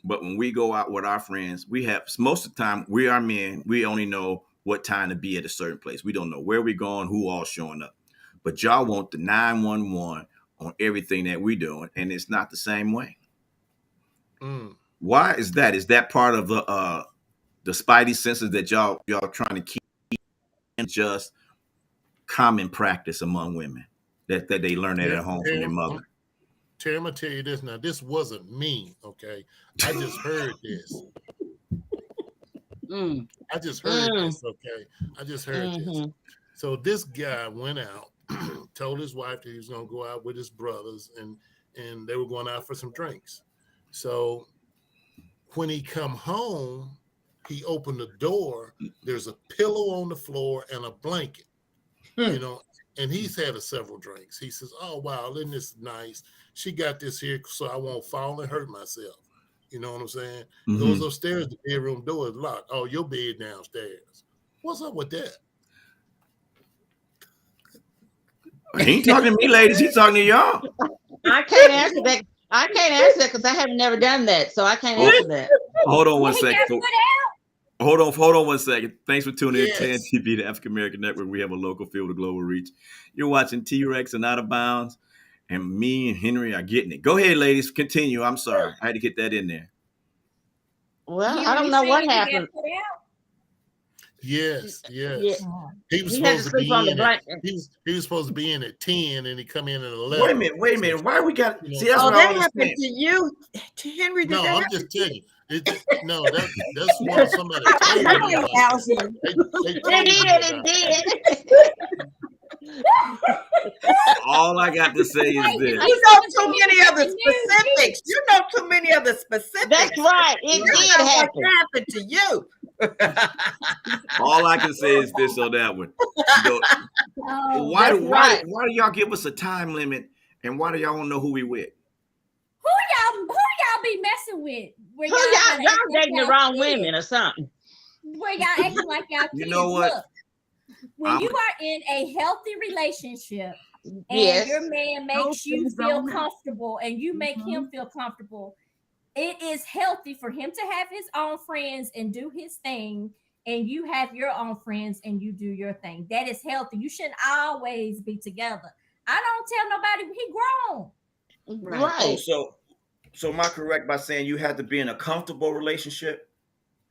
[SPEAKER 1] But when we go out with our friends, we have most of the time we are men. We only know what time to be at a certain place. We don't know where we're going, who all showing up. But y'all want the 911 on everything that we doing, and it's not the same way.
[SPEAKER 5] Mm.
[SPEAKER 1] Why is that? Is that part of the spidey senses that y'all trying to keep just common practice among women that they learn that at home from their mother.
[SPEAKER 5] Terry, I'm gonna tell you this now. This wasn't me, okay? I just heard this. I just heard this, okay? I just heard this. So this guy went out, told his wife that he was gonna go out with his brothers, and they were going out for some drinks. So when he come home, he opened the door. There's a pillow on the floor and a blanket, you know, and he's had several drinks. He says, "Oh wow, isn't this nice? She got this here so I won't fall and hurt myself." You know what I'm saying? Goes upstairs, the bedroom door is locked. Oh, your bed downstairs. What's up with that?
[SPEAKER 1] He ain't talking to me, ladies. He's talking to y'all.
[SPEAKER 2] I can't answer that. I can't answer that because I have never done that, so I can't answer that.
[SPEAKER 1] Hold on one
[SPEAKER 4] He
[SPEAKER 1] second.
[SPEAKER 4] got put out.
[SPEAKER 1] Hold on 1 second. Thanks for tuning in to TAAN TV, the African American Network. We have a local feel, the global reach. You're watching T-Rex and Out of Bounds, and me and Henry are getting it. Go ahead, ladies. Continue. I'm sorry. I had to get that in there.
[SPEAKER 2] Well,
[SPEAKER 4] You
[SPEAKER 2] I don't know
[SPEAKER 4] saying
[SPEAKER 2] what
[SPEAKER 4] he got
[SPEAKER 2] happened.
[SPEAKER 4] put out?
[SPEAKER 5] Yes.
[SPEAKER 2] Yeah.
[SPEAKER 5] He was
[SPEAKER 2] He had to
[SPEAKER 5] supposed to
[SPEAKER 2] sleep
[SPEAKER 5] be
[SPEAKER 2] on the
[SPEAKER 5] in
[SPEAKER 2] blanket.
[SPEAKER 5] he was supposed to be in at 10 and he come in at 11.
[SPEAKER 1] Wait a minute. Why we got
[SPEAKER 5] You know,
[SPEAKER 1] see that's
[SPEAKER 8] Oh,
[SPEAKER 1] what I
[SPEAKER 8] that
[SPEAKER 1] don't
[SPEAKER 8] happened
[SPEAKER 1] understand.
[SPEAKER 8] to you, to Henry. Did
[SPEAKER 5] No,
[SPEAKER 8] that
[SPEAKER 5] I'm
[SPEAKER 8] happen
[SPEAKER 5] just
[SPEAKER 8] to you?
[SPEAKER 5] telling you. No, that's what somebody told me about.
[SPEAKER 7] Allison.
[SPEAKER 5] They told me
[SPEAKER 2] It
[SPEAKER 5] about
[SPEAKER 2] did.
[SPEAKER 1] All I got to say is this.
[SPEAKER 8] You know too many of the specifics. You know too many of the specifics.
[SPEAKER 2] That's right. It
[SPEAKER 8] You
[SPEAKER 2] did
[SPEAKER 8] know what
[SPEAKER 2] happen.
[SPEAKER 8] happened to you.
[SPEAKER 1] All I can say is this on that one. You know,
[SPEAKER 4] Oh,
[SPEAKER 1] why
[SPEAKER 2] that's right.
[SPEAKER 1] do y'all give us a time limit, and why do y'all don't know who we with?
[SPEAKER 4] who y'all be messing with? Where
[SPEAKER 2] Who
[SPEAKER 4] y'all
[SPEAKER 2] y'all
[SPEAKER 4] gotta act like
[SPEAKER 2] dating the
[SPEAKER 4] y'all
[SPEAKER 2] wrong
[SPEAKER 4] kids?
[SPEAKER 2] women or something?
[SPEAKER 4] Where y'all acting like y'all kids?
[SPEAKER 1] You know what?
[SPEAKER 4] Look, when you are in a healthy relationship and
[SPEAKER 2] Yes.
[SPEAKER 4] your man makes
[SPEAKER 7] Those
[SPEAKER 4] you
[SPEAKER 7] things
[SPEAKER 4] feel
[SPEAKER 7] don't matter.
[SPEAKER 4] comfortable and you make him feel comfortable, it is healthy for him to have his own friends and do his thing, and you have your own friends and you do your thing. That is healthy. You shouldn't always be together. I don't tell nobody he grown.
[SPEAKER 2] Right.
[SPEAKER 1] So am I correct by saying you have to be in a comfortable relationship?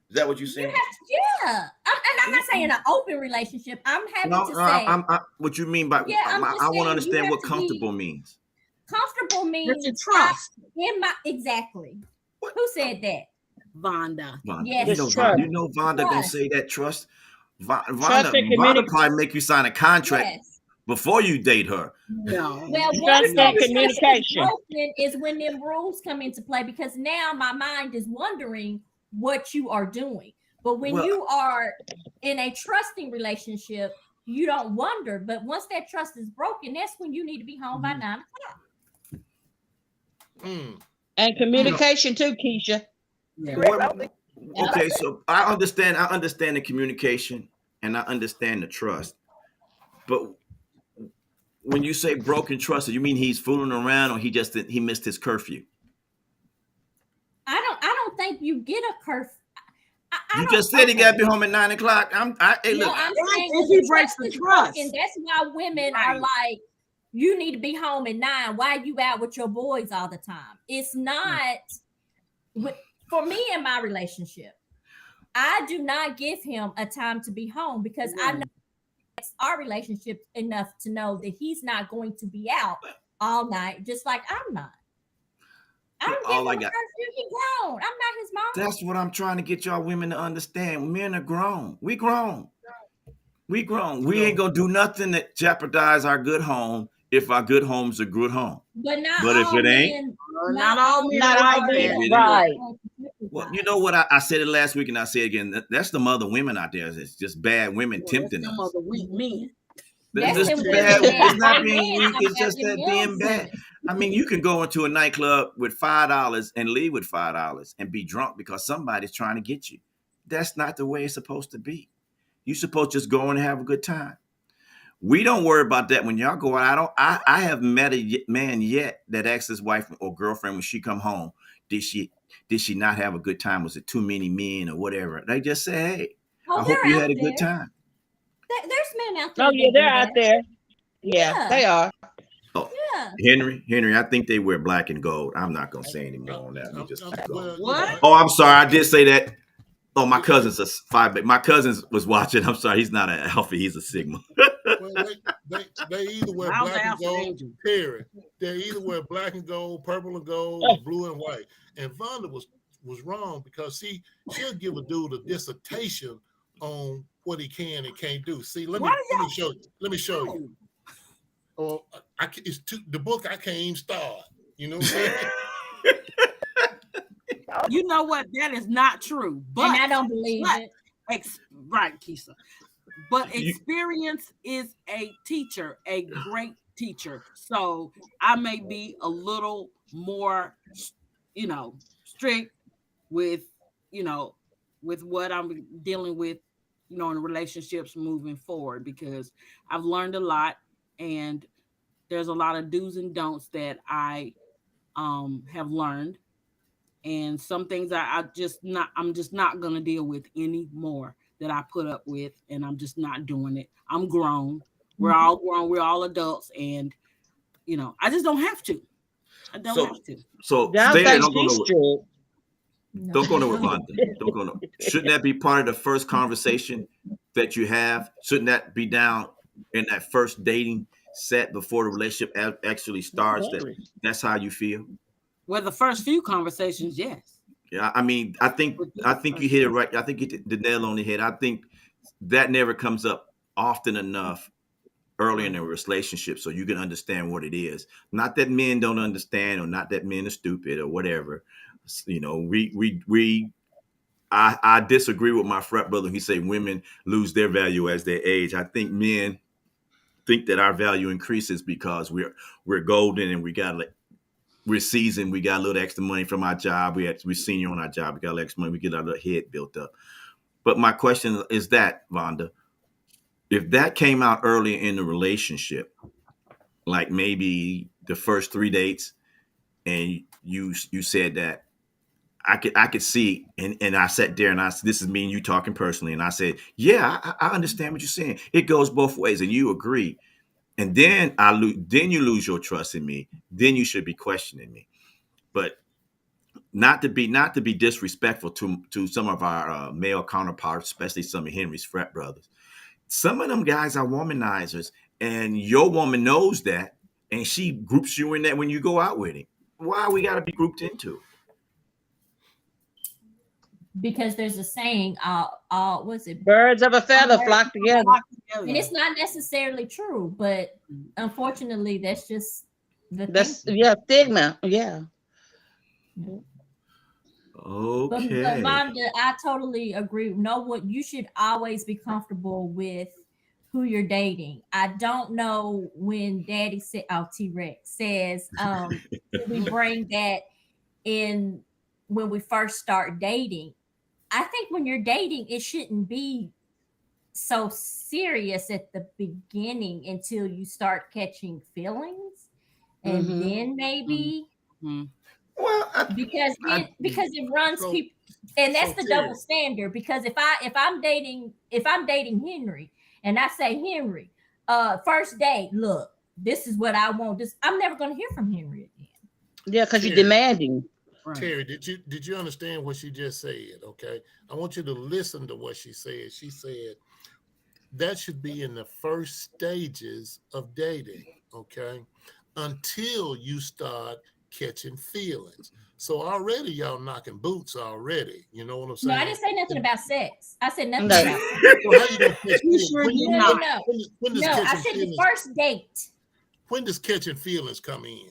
[SPEAKER 1] Is that what you're
[SPEAKER 4] You
[SPEAKER 1] saying?
[SPEAKER 4] have to, yeah. And I'm not saying an open relationship. I'm happy
[SPEAKER 1] No,
[SPEAKER 4] to say
[SPEAKER 1] what you mean by
[SPEAKER 4] Yeah, I'm just
[SPEAKER 1] I want to
[SPEAKER 4] saying you
[SPEAKER 1] understand
[SPEAKER 4] have
[SPEAKER 1] what
[SPEAKER 4] to
[SPEAKER 1] comfortable
[SPEAKER 4] be-
[SPEAKER 1] means.
[SPEAKER 4] comfortable means
[SPEAKER 7] That's your trust.
[SPEAKER 4] exactly. Who said that?
[SPEAKER 7] Vonda.
[SPEAKER 1] Vonda,
[SPEAKER 4] Yes,
[SPEAKER 2] It's trust.
[SPEAKER 1] you know Vonda gonna
[SPEAKER 4] Trust.
[SPEAKER 1] say that trust.
[SPEAKER 2] Trust and
[SPEAKER 1] Vonda probably make you sign a contract
[SPEAKER 4] Yes.
[SPEAKER 1] before you date her.
[SPEAKER 7] No.
[SPEAKER 4] Well,
[SPEAKER 2] Trust
[SPEAKER 4] once
[SPEAKER 2] and
[SPEAKER 4] that trust is
[SPEAKER 2] communication.
[SPEAKER 4] broken is when them rules come into play, because now my mind is wondering what you are doing. But when
[SPEAKER 1] Well-
[SPEAKER 4] you are in a trusting relationship, you don't wonder. But once that trust is broken, that's when you need to be home by 9 o'clock.
[SPEAKER 2] And communication too, Keisha.
[SPEAKER 7] Yeah.
[SPEAKER 1] Okay, so I understand the communication and I understand the trust. But when you say broken trust, you mean he's fooling around or he missed his curfew?
[SPEAKER 4] I don't think you get a curfew.
[SPEAKER 1] You just said he got to be home at 9 o'clock. Hey,
[SPEAKER 4] No,
[SPEAKER 1] look,
[SPEAKER 4] I'm saying
[SPEAKER 7] If
[SPEAKER 4] when
[SPEAKER 7] he breaks the
[SPEAKER 4] is
[SPEAKER 7] trust.
[SPEAKER 4] broken, that's why women are
[SPEAKER 7] Right.
[SPEAKER 4] like, you need to be home at 9. Why are you out with your boys all the time? It's not for me in my relationship. I do not give him a time to be home because I know our relationship enough to know that he's not going to be out all night, just like I'm not. I don't
[SPEAKER 1] all
[SPEAKER 4] give
[SPEAKER 1] I
[SPEAKER 4] him a
[SPEAKER 1] got-
[SPEAKER 4] curfew. He grown. I'm not his mom.
[SPEAKER 1] that's what I'm trying to get y'all women to understand. Men are grown. We grown. We grown. We ain't gonna do nothing that jeopardize our good home if our good home's a good home.
[SPEAKER 4] But not
[SPEAKER 1] But if
[SPEAKER 4] all
[SPEAKER 1] it ain't-
[SPEAKER 4] men.
[SPEAKER 7] Not all men
[SPEAKER 2] Not
[SPEAKER 7] are
[SPEAKER 2] all
[SPEAKER 7] like
[SPEAKER 2] men.
[SPEAKER 7] that.
[SPEAKER 2] Right.
[SPEAKER 1] Well, you know what? I said it last week and I say it again. That's the mother women out there. It's just bad women tempting
[SPEAKER 7] Some
[SPEAKER 1] us.
[SPEAKER 7] of the weak men.
[SPEAKER 4] That's
[SPEAKER 1] It's
[SPEAKER 4] them
[SPEAKER 1] just
[SPEAKER 4] women
[SPEAKER 1] bad.
[SPEAKER 4] that
[SPEAKER 1] It's not
[SPEAKER 4] they
[SPEAKER 1] being
[SPEAKER 4] men
[SPEAKER 1] weak.
[SPEAKER 4] talking
[SPEAKER 1] It's just
[SPEAKER 4] about
[SPEAKER 1] that
[SPEAKER 4] them
[SPEAKER 1] being
[SPEAKER 4] young
[SPEAKER 1] bad.
[SPEAKER 4] women.
[SPEAKER 1] I mean, you can go into a nightclub with $5 and leave with $5 and be drunk because somebody's trying to get you. That's not the way it's supposed to be. You're supposed to just go and have a good time. We don't worry about that when y'all go out. I have met a man yet that asked his wife or girlfriend when she come home, did she not have a good time? Was it too many men or whatever? They just say, hey,
[SPEAKER 4] Oh,
[SPEAKER 1] I hope
[SPEAKER 4] they're
[SPEAKER 1] you
[SPEAKER 4] out
[SPEAKER 1] had a good
[SPEAKER 4] there.
[SPEAKER 1] time.
[SPEAKER 4] There's men out there.
[SPEAKER 2] Oh yeah,
[SPEAKER 4] that do
[SPEAKER 2] they're out
[SPEAKER 4] that.
[SPEAKER 2] there. Yeah,
[SPEAKER 4] Yeah.
[SPEAKER 2] they are.
[SPEAKER 1] Oh,
[SPEAKER 4] Yeah.
[SPEAKER 1] Henry, I think they wear black and gold. I'm not gonna say any more on that. We just keep going.
[SPEAKER 7] What?
[SPEAKER 1] Oh, I'm sorry. I did say that. Oh, my cousin's a five. My cousin was watching. I'm sorry, he's not an alpha. He's a sigma.
[SPEAKER 5] Well, they either wear
[SPEAKER 7] I was
[SPEAKER 5] black and
[SPEAKER 7] Alpha
[SPEAKER 5] gold.
[SPEAKER 7] Angel.
[SPEAKER 5] Period. They either wear black and gold, purple and gold, or blue and white. And Vonda was wrong because she'll give a dude a dissertation on what he can and can't do. See, let me show you. Let me show you. Oh, the book I can't even start. You know what I'm saying?
[SPEAKER 7] You know what? That is not true. But
[SPEAKER 4] And I don't believe it.
[SPEAKER 7] Right, Keisha. But experience is a teacher, a great teacher. So I may be a little more, strict with, with what I'm dealing with, in relationships moving forward, because I've learned a lot, and there's a lot of do's and don'ts that I have learned. And some things I'm just not gonna deal with anymore, that I put up with, and I'm just not doing it. I'm grown. We're all grown. We're all adults, and I just don't have to. I don't have to.
[SPEAKER 1] So
[SPEAKER 2] Y'all
[SPEAKER 1] stay there.
[SPEAKER 2] think
[SPEAKER 1] Don't go
[SPEAKER 2] she's
[SPEAKER 1] nowhere.
[SPEAKER 2] strict.
[SPEAKER 1] Don't go nowhere, Vonda. Don't go nowhere. Shouldn't that be part of the first conversation that you have? Shouldn't that be down in that first dating set before the relationship actually starts? That's how you feel.
[SPEAKER 7] Well, the first few conversations, yes.
[SPEAKER 1] Yeah, I mean, I think you hit it right. I think you hit the nail on the head. I think that never comes up often enough early in a relationship, so you can understand what it is. Not that men don't understand, or not that men are stupid or whatever. I disagree with my frat brother. He say women lose their value as they age. I think men think that our value increases because we're golden and we're seasoned. We got a little extra money from our job. We're senior on our job. We got a little extra money. We get our little head built up. But my question is that, Vonda, if that came out early in the relationship, like maybe the first 3 dates, and you said that I could see, and I sat there and I said, this is me and you talking personally, and I said, yeah, I understand what you're saying. It goes both ways, and you agree. And then then you lose your trust in me. Then you should be questioning me. But not to be disrespectful to some of our male counterparts, especially some of Henry's frat brothers. Some of them guys are womanizers, and your woman knows that, and she groups you in that when you go out with him. Why we got to be grouped into?
[SPEAKER 4] Because there's a saying, what's it?
[SPEAKER 2] Birds of a feather flock together.
[SPEAKER 4] And it's not necessarily true, but unfortunately, that's just the
[SPEAKER 2] That's
[SPEAKER 4] thing.
[SPEAKER 2] stigma. Yeah.
[SPEAKER 4] But
[SPEAKER 1] Okay.
[SPEAKER 4] Vonda, I totally agree. Know what you should always be comfortable with who you're dating. I don't know when Daddy said, "Oh, T-Rex says," we bring that in when we first start dating. I think when you're dating, it shouldn't be so serious at the beginning until you start catching feelings, and then maybe
[SPEAKER 1] Well,
[SPEAKER 4] because it runs
[SPEAKER 5] so-
[SPEAKER 4] people, and that's
[SPEAKER 5] so
[SPEAKER 4] the
[SPEAKER 5] Terry.
[SPEAKER 4] double standard. Because if I'm dating Henry, and I say, Henry, first date, look, this is what I want. This I'm never going to hear from Henry again.
[SPEAKER 2] Yeah, because you're
[SPEAKER 5] Terry.
[SPEAKER 2] demanding.
[SPEAKER 7] Right.
[SPEAKER 5] Terry, did you understand what she just said? Okay, I want you to listen to what she said. She said that should be in the first stages of dating. Okay, until you start catching feelings. So already y'all knocking boots already. You know what I'm
[SPEAKER 4] No,
[SPEAKER 5] saying?
[SPEAKER 4] I didn't say nothing about sex. I said nothing
[SPEAKER 2] No.
[SPEAKER 4] about sex.
[SPEAKER 5] So how you gonna catch
[SPEAKER 7] You
[SPEAKER 5] feelings?
[SPEAKER 7] sure
[SPEAKER 5] When-
[SPEAKER 7] did
[SPEAKER 5] when-
[SPEAKER 7] not.
[SPEAKER 5] when does
[SPEAKER 4] No, I
[SPEAKER 5] catching
[SPEAKER 4] said the
[SPEAKER 5] feelings?
[SPEAKER 4] first date.
[SPEAKER 5] When does catching feelings come in?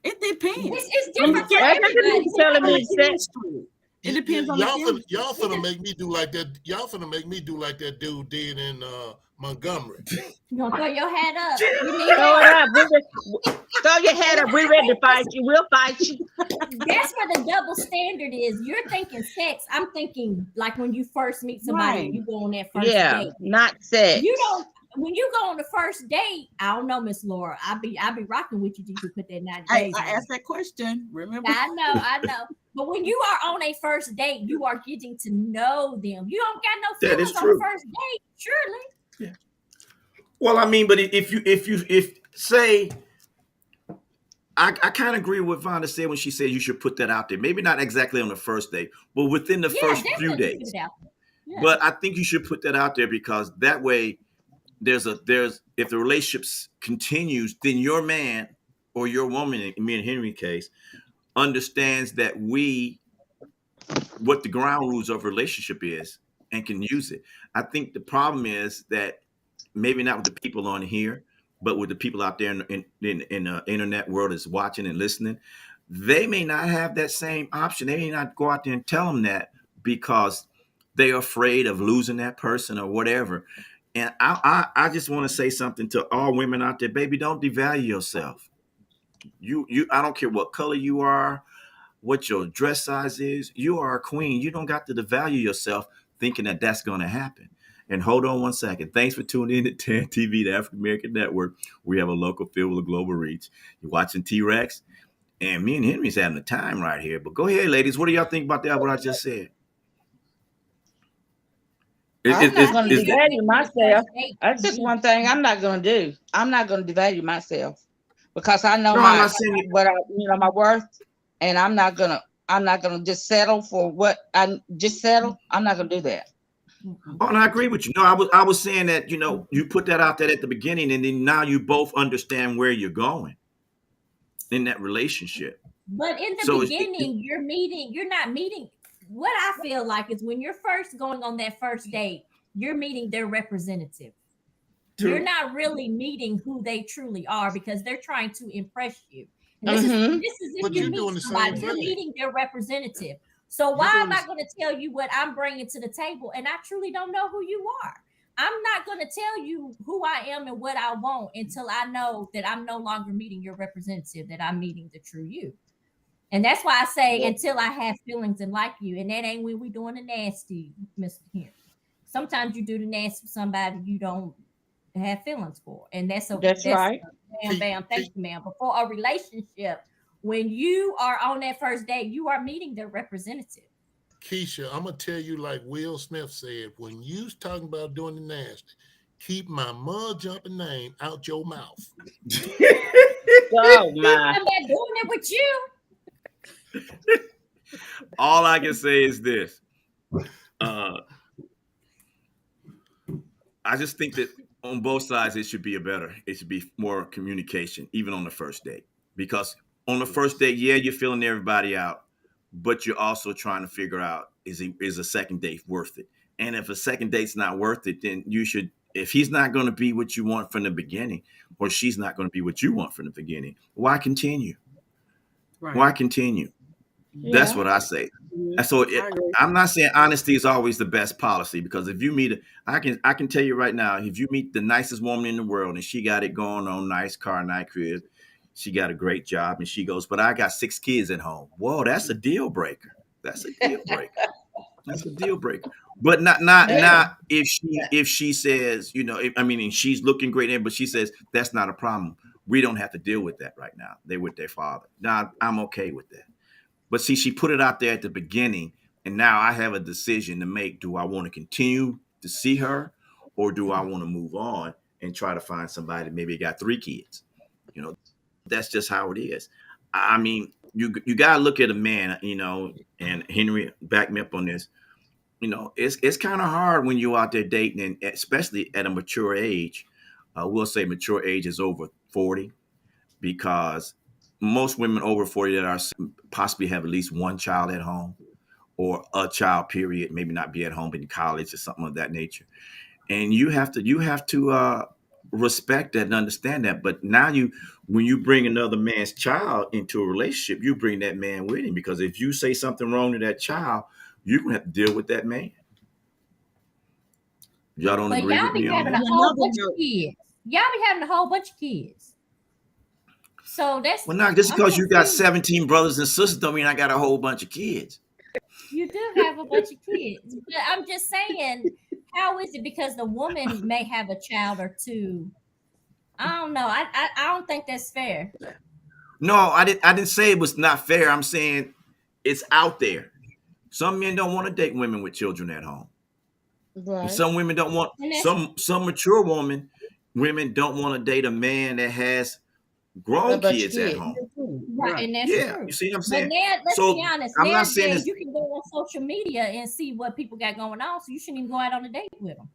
[SPEAKER 7] It depends.
[SPEAKER 4] It's different for
[SPEAKER 2] Why can't you
[SPEAKER 4] everybody.
[SPEAKER 2] be telling me sex?
[SPEAKER 7] It depends on
[SPEAKER 5] y'all
[SPEAKER 7] the
[SPEAKER 5] y'all finna make me do like that. Y'all finna make me do like that dude did in Montgomery.
[SPEAKER 4] You gonna throw your hat up. You need
[SPEAKER 2] Throw it
[SPEAKER 4] that.
[SPEAKER 2] up. Throw your head up. We're ready to fight you. We'll fight you.
[SPEAKER 4] That's where the double standard is. You're thinking sex. I'm thinking like when you first meet somebody
[SPEAKER 7] Right.
[SPEAKER 4] and you go on that first
[SPEAKER 2] Yeah,
[SPEAKER 4] date.
[SPEAKER 2] not sex.
[SPEAKER 4] You don't when you go on the first date, I don't know, Miss Laura. I'll be rocking with you till you put that 90
[SPEAKER 7] I
[SPEAKER 4] days. on.
[SPEAKER 7] asked that question. Remember?
[SPEAKER 4] I know. But when you are on a first date, you are getting to know them. You don't got no
[SPEAKER 1] That is
[SPEAKER 4] feelings on the
[SPEAKER 1] true.
[SPEAKER 4] first date, surely.
[SPEAKER 1] well, I mean, but if say I kind of agree with Vonda said when she said you should put that out there. Maybe not exactly on the first day, but within the
[SPEAKER 4] Yeah,
[SPEAKER 1] first few
[SPEAKER 4] definitely put
[SPEAKER 1] days.
[SPEAKER 4] it out there. Yeah.
[SPEAKER 1] But I think you should put that out there because that way there's if the relationship continues, then your man or your woman, in me and Henry's case, understands that we what the ground rules of relationship is and can use it. I think the problem is that maybe not with the people on here, but with the people out there in the internet world is watching and listening, they may not have that same option. They may not go out there and tell them that because they're afraid of losing that person or whatever. And I just want to say something to all women out there, baby, don't devalue yourself. You I don't care what color you are, what your dress size is. You are a queen. You don't got to devalue yourself thinking that that's going to happen. And hold on one second. Thanks for tuning in to TAAN TV, the African American Network. We have a local feel with a global reach. You're watching T-Rex, and me and Henry's having a time right here. But go ahead, ladies. What do y'all think about that? What I just said?
[SPEAKER 2] I'm not going to
[SPEAKER 1] Is that?
[SPEAKER 2] devalue myself.
[SPEAKER 4] Date
[SPEAKER 2] That's just
[SPEAKER 4] me.
[SPEAKER 2] one thing I'm not going to do. I'm not going to devalue myself because I know
[SPEAKER 1] No, I'm not saying it.
[SPEAKER 2] my worth, and I'm not gonna just settle for what I just settle. I'm not gonna do that.
[SPEAKER 1] Oh, and I agree with you. No, I was saying that you put that out there at the beginning, and then now you both understand where you're going in that relationship.
[SPEAKER 4] But in the
[SPEAKER 1] So
[SPEAKER 4] beginning, you're not meeting. What I feel like is when you're first going on that first date, you're meeting their representative. You're not really meeting who they truly are because they're trying to impress you. And this is if
[SPEAKER 5] But
[SPEAKER 4] you
[SPEAKER 5] you're
[SPEAKER 4] meet
[SPEAKER 5] doing the
[SPEAKER 4] somebody,
[SPEAKER 5] same
[SPEAKER 4] you're
[SPEAKER 5] thing.
[SPEAKER 4] meeting their representative. So
[SPEAKER 5] You're
[SPEAKER 4] why
[SPEAKER 5] doing
[SPEAKER 4] am I
[SPEAKER 5] this.
[SPEAKER 4] going to tell you what I'm bringing to the table and I truly don't know who you are? I'm not going to tell you who I am and what I want until I know that I'm no longer meeting your representative, that I'm meeting the true you. And that's why I say until I have feelings and like you. And that ain't when we doing the nasty, Mr. Henry. Sometimes you do the nasty for somebody you don't have feelings for. And that's
[SPEAKER 2] right.
[SPEAKER 4] Bam, bam, thank you, ma'am. But for a relationship, when you are on that first date, you are meeting their representative.
[SPEAKER 5] Keisha, I'm gonna tell you like Will Smith said, when you's talking about doing the nasty, keep my mud jumping name out your mouth.
[SPEAKER 2] Oh
[SPEAKER 4] See,
[SPEAKER 2] my.
[SPEAKER 4] I'm not doing it with you.
[SPEAKER 1] All I can say is this. Uh, I just think that on both sides, it should be it should be more communication, even on the first date. Because on the first date, yeah, you're feeling everybody out, but you're also trying to figure out is a second date worth it? And if a second date's not worth it, then you should, if he's not going to be what you want from the beginning, or she's not going to be what you want from the beginning, why continue?
[SPEAKER 7] Right.
[SPEAKER 1] Why continue? That's
[SPEAKER 2] Yeah.
[SPEAKER 1] what I say.
[SPEAKER 7] Mhm.
[SPEAKER 1] And so
[SPEAKER 7] I agree.
[SPEAKER 1] I'm not saying honesty is always the best policy because if you meet, I can tell you right now, if you meet the nicest woman in the world and she got it going on, nice car, nice crib, she got a great job, and she goes, but I got 6 kids at home. Whoa, that's a deal breaker. That's a deal breaker. That's a deal breaker. But
[SPEAKER 2] Yeah.
[SPEAKER 1] not if she says, I mean, and she's looking great, but she says that's not a problem. We don't have to deal with that right now. They're with their father. Now I'm okay with that. But see, she put it out there at the beginning, and now I have a decision to make. Do I want to continue to see her, or do I want to move on and try to find somebody that maybe got 3 kids? You know, that's just how it is. I mean, you gotta look at a man, and Henry back me up on this. It's kind of hard when you're out there dating, and especially at a mature age. We'll say mature age is over 40 because most women over 40 that are possibly have at least one child at home or a child period, maybe not be at home but in college or something of that nature. And you have to respect that and understand that. But now when you bring another man's child into a relationship, you bring that man with him, because if you say something wrong to that child, you're gonna have to deal with that man. Y'all don't
[SPEAKER 4] But
[SPEAKER 1] agree
[SPEAKER 4] y'all
[SPEAKER 1] with
[SPEAKER 4] be
[SPEAKER 1] me on
[SPEAKER 4] having
[SPEAKER 1] that?
[SPEAKER 4] a
[SPEAKER 7] On
[SPEAKER 4] whole
[SPEAKER 7] another
[SPEAKER 4] bunch of
[SPEAKER 7] note,
[SPEAKER 4] kids. Y'all be having a whole bunch of kids. So
[SPEAKER 1] Well, not just
[SPEAKER 4] I'm
[SPEAKER 1] because you got
[SPEAKER 4] confused.
[SPEAKER 1] 17 brothers and sisters don't mean I got a whole bunch of kids.
[SPEAKER 4] You do have a bunch of kids. But I'm just saying, how is it because the woman may have a child or two? I don't know. I don't think that's fair.
[SPEAKER 1] No, I didn't say it was not fair. I'm saying it's out there. Some men don't want to date women with children at home. And
[SPEAKER 2] Right.
[SPEAKER 1] some women don't want
[SPEAKER 4] And that's
[SPEAKER 1] some mature women don't want to date a man that has
[SPEAKER 2] A
[SPEAKER 1] grown
[SPEAKER 2] bunch of
[SPEAKER 1] kids at
[SPEAKER 2] kids.
[SPEAKER 1] home.
[SPEAKER 4] Right,
[SPEAKER 7] Right.
[SPEAKER 4] and that's
[SPEAKER 1] Yeah,
[SPEAKER 4] true.
[SPEAKER 1] you see what I'm
[SPEAKER 4] But
[SPEAKER 1] saying?
[SPEAKER 4] now, let's be
[SPEAKER 1] So
[SPEAKER 4] honest.
[SPEAKER 1] I'm not saying
[SPEAKER 4] Nowadays,
[SPEAKER 1] this.
[SPEAKER 4] you can go on social media and see what people got going on, so you shouldn't even go out on a date with them.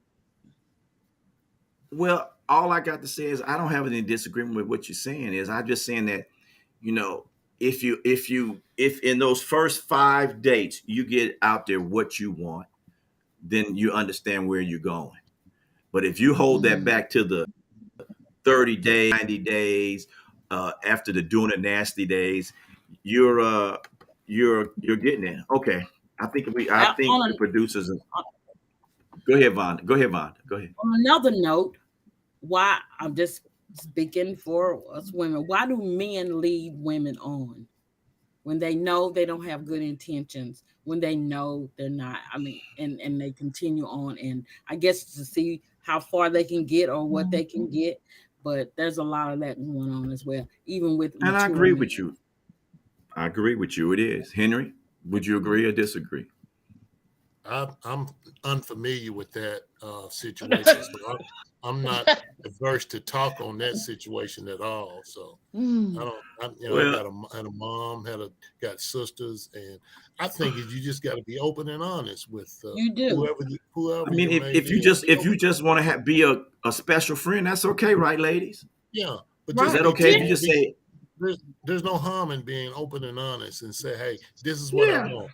[SPEAKER 1] Well, all I got to say is I don't have any disagreement with what you're saying. Is I'm just saying that, you know, if in those first 5 dates you get out there what you want, then you understand where you're going. But if you hold that
[SPEAKER 7] Mhm.
[SPEAKER 1] back to the 30 days, 90 days, after the doing the nasty days, you're uh you're getting there. Okay. I think
[SPEAKER 7] On,
[SPEAKER 1] the producers
[SPEAKER 7] a,
[SPEAKER 1] go ahead, Vaughn. Go ahead, Vaughn. Go ahead.
[SPEAKER 7] on another note, why I'm just speaking for us women. Why do men lead women on when they know they don't have good intentions? When they know they're not, I mean, and they continue on, and I guess to see how far they can get or what they can get. But there's a lot of that going on as well, even with
[SPEAKER 1] And I
[SPEAKER 7] mature
[SPEAKER 1] agree
[SPEAKER 7] men.
[SPEAKER 1] with you. I agree with you. It is. Henry, would you agree or disagree?
[SPEAKER 5] I'm unfamiliar with that situation, so I'm not averse to talk on that situation at all. So I
[SPEAKER 2] Mm.
[SPEAKER 5] don't, I
[SPEAKER 1] Well,
[SPEAKER 5] had a mom, got sisters, and I think is you just got to be open and honest with
[SPEAKER 7] You do.
[SPEAKER 1] I
[SPEAKER 5] whoever
[SPEAKER 1] mean,
[SPEAKER 5] you
[SPEAKER 1] if,
[SPEAKER 5] may
[SPEAKER 1] if you
[SPEAKER 5] be, and
[SPEAKER 1] just
[SPEAKER 5] be
[SPEAKER 1] if you
[SPEAKER 5] open.
[SPEAKER 1] just want to be a special friend, that's okay, right, ladies?
[SPEAKER 5] Yeah, but
[SPEAKER 1] Is
[SPEAKER 5] just
[SPEAKER 7] Right.
[SPEAKER 1] that
[SPEAKER 5] be
[SPEAKER 1] okay if
[SPEAKER 7] Yeah.
[SPEAKER 1] you
[SPEAKER 5] clear.
[SPEAKER 1] just say,
[SPEAKER 5] There's no harm in being open and honest and say, hey, this is what I
[SPEAKER 1] yeah,
[SPEAKER 5] want.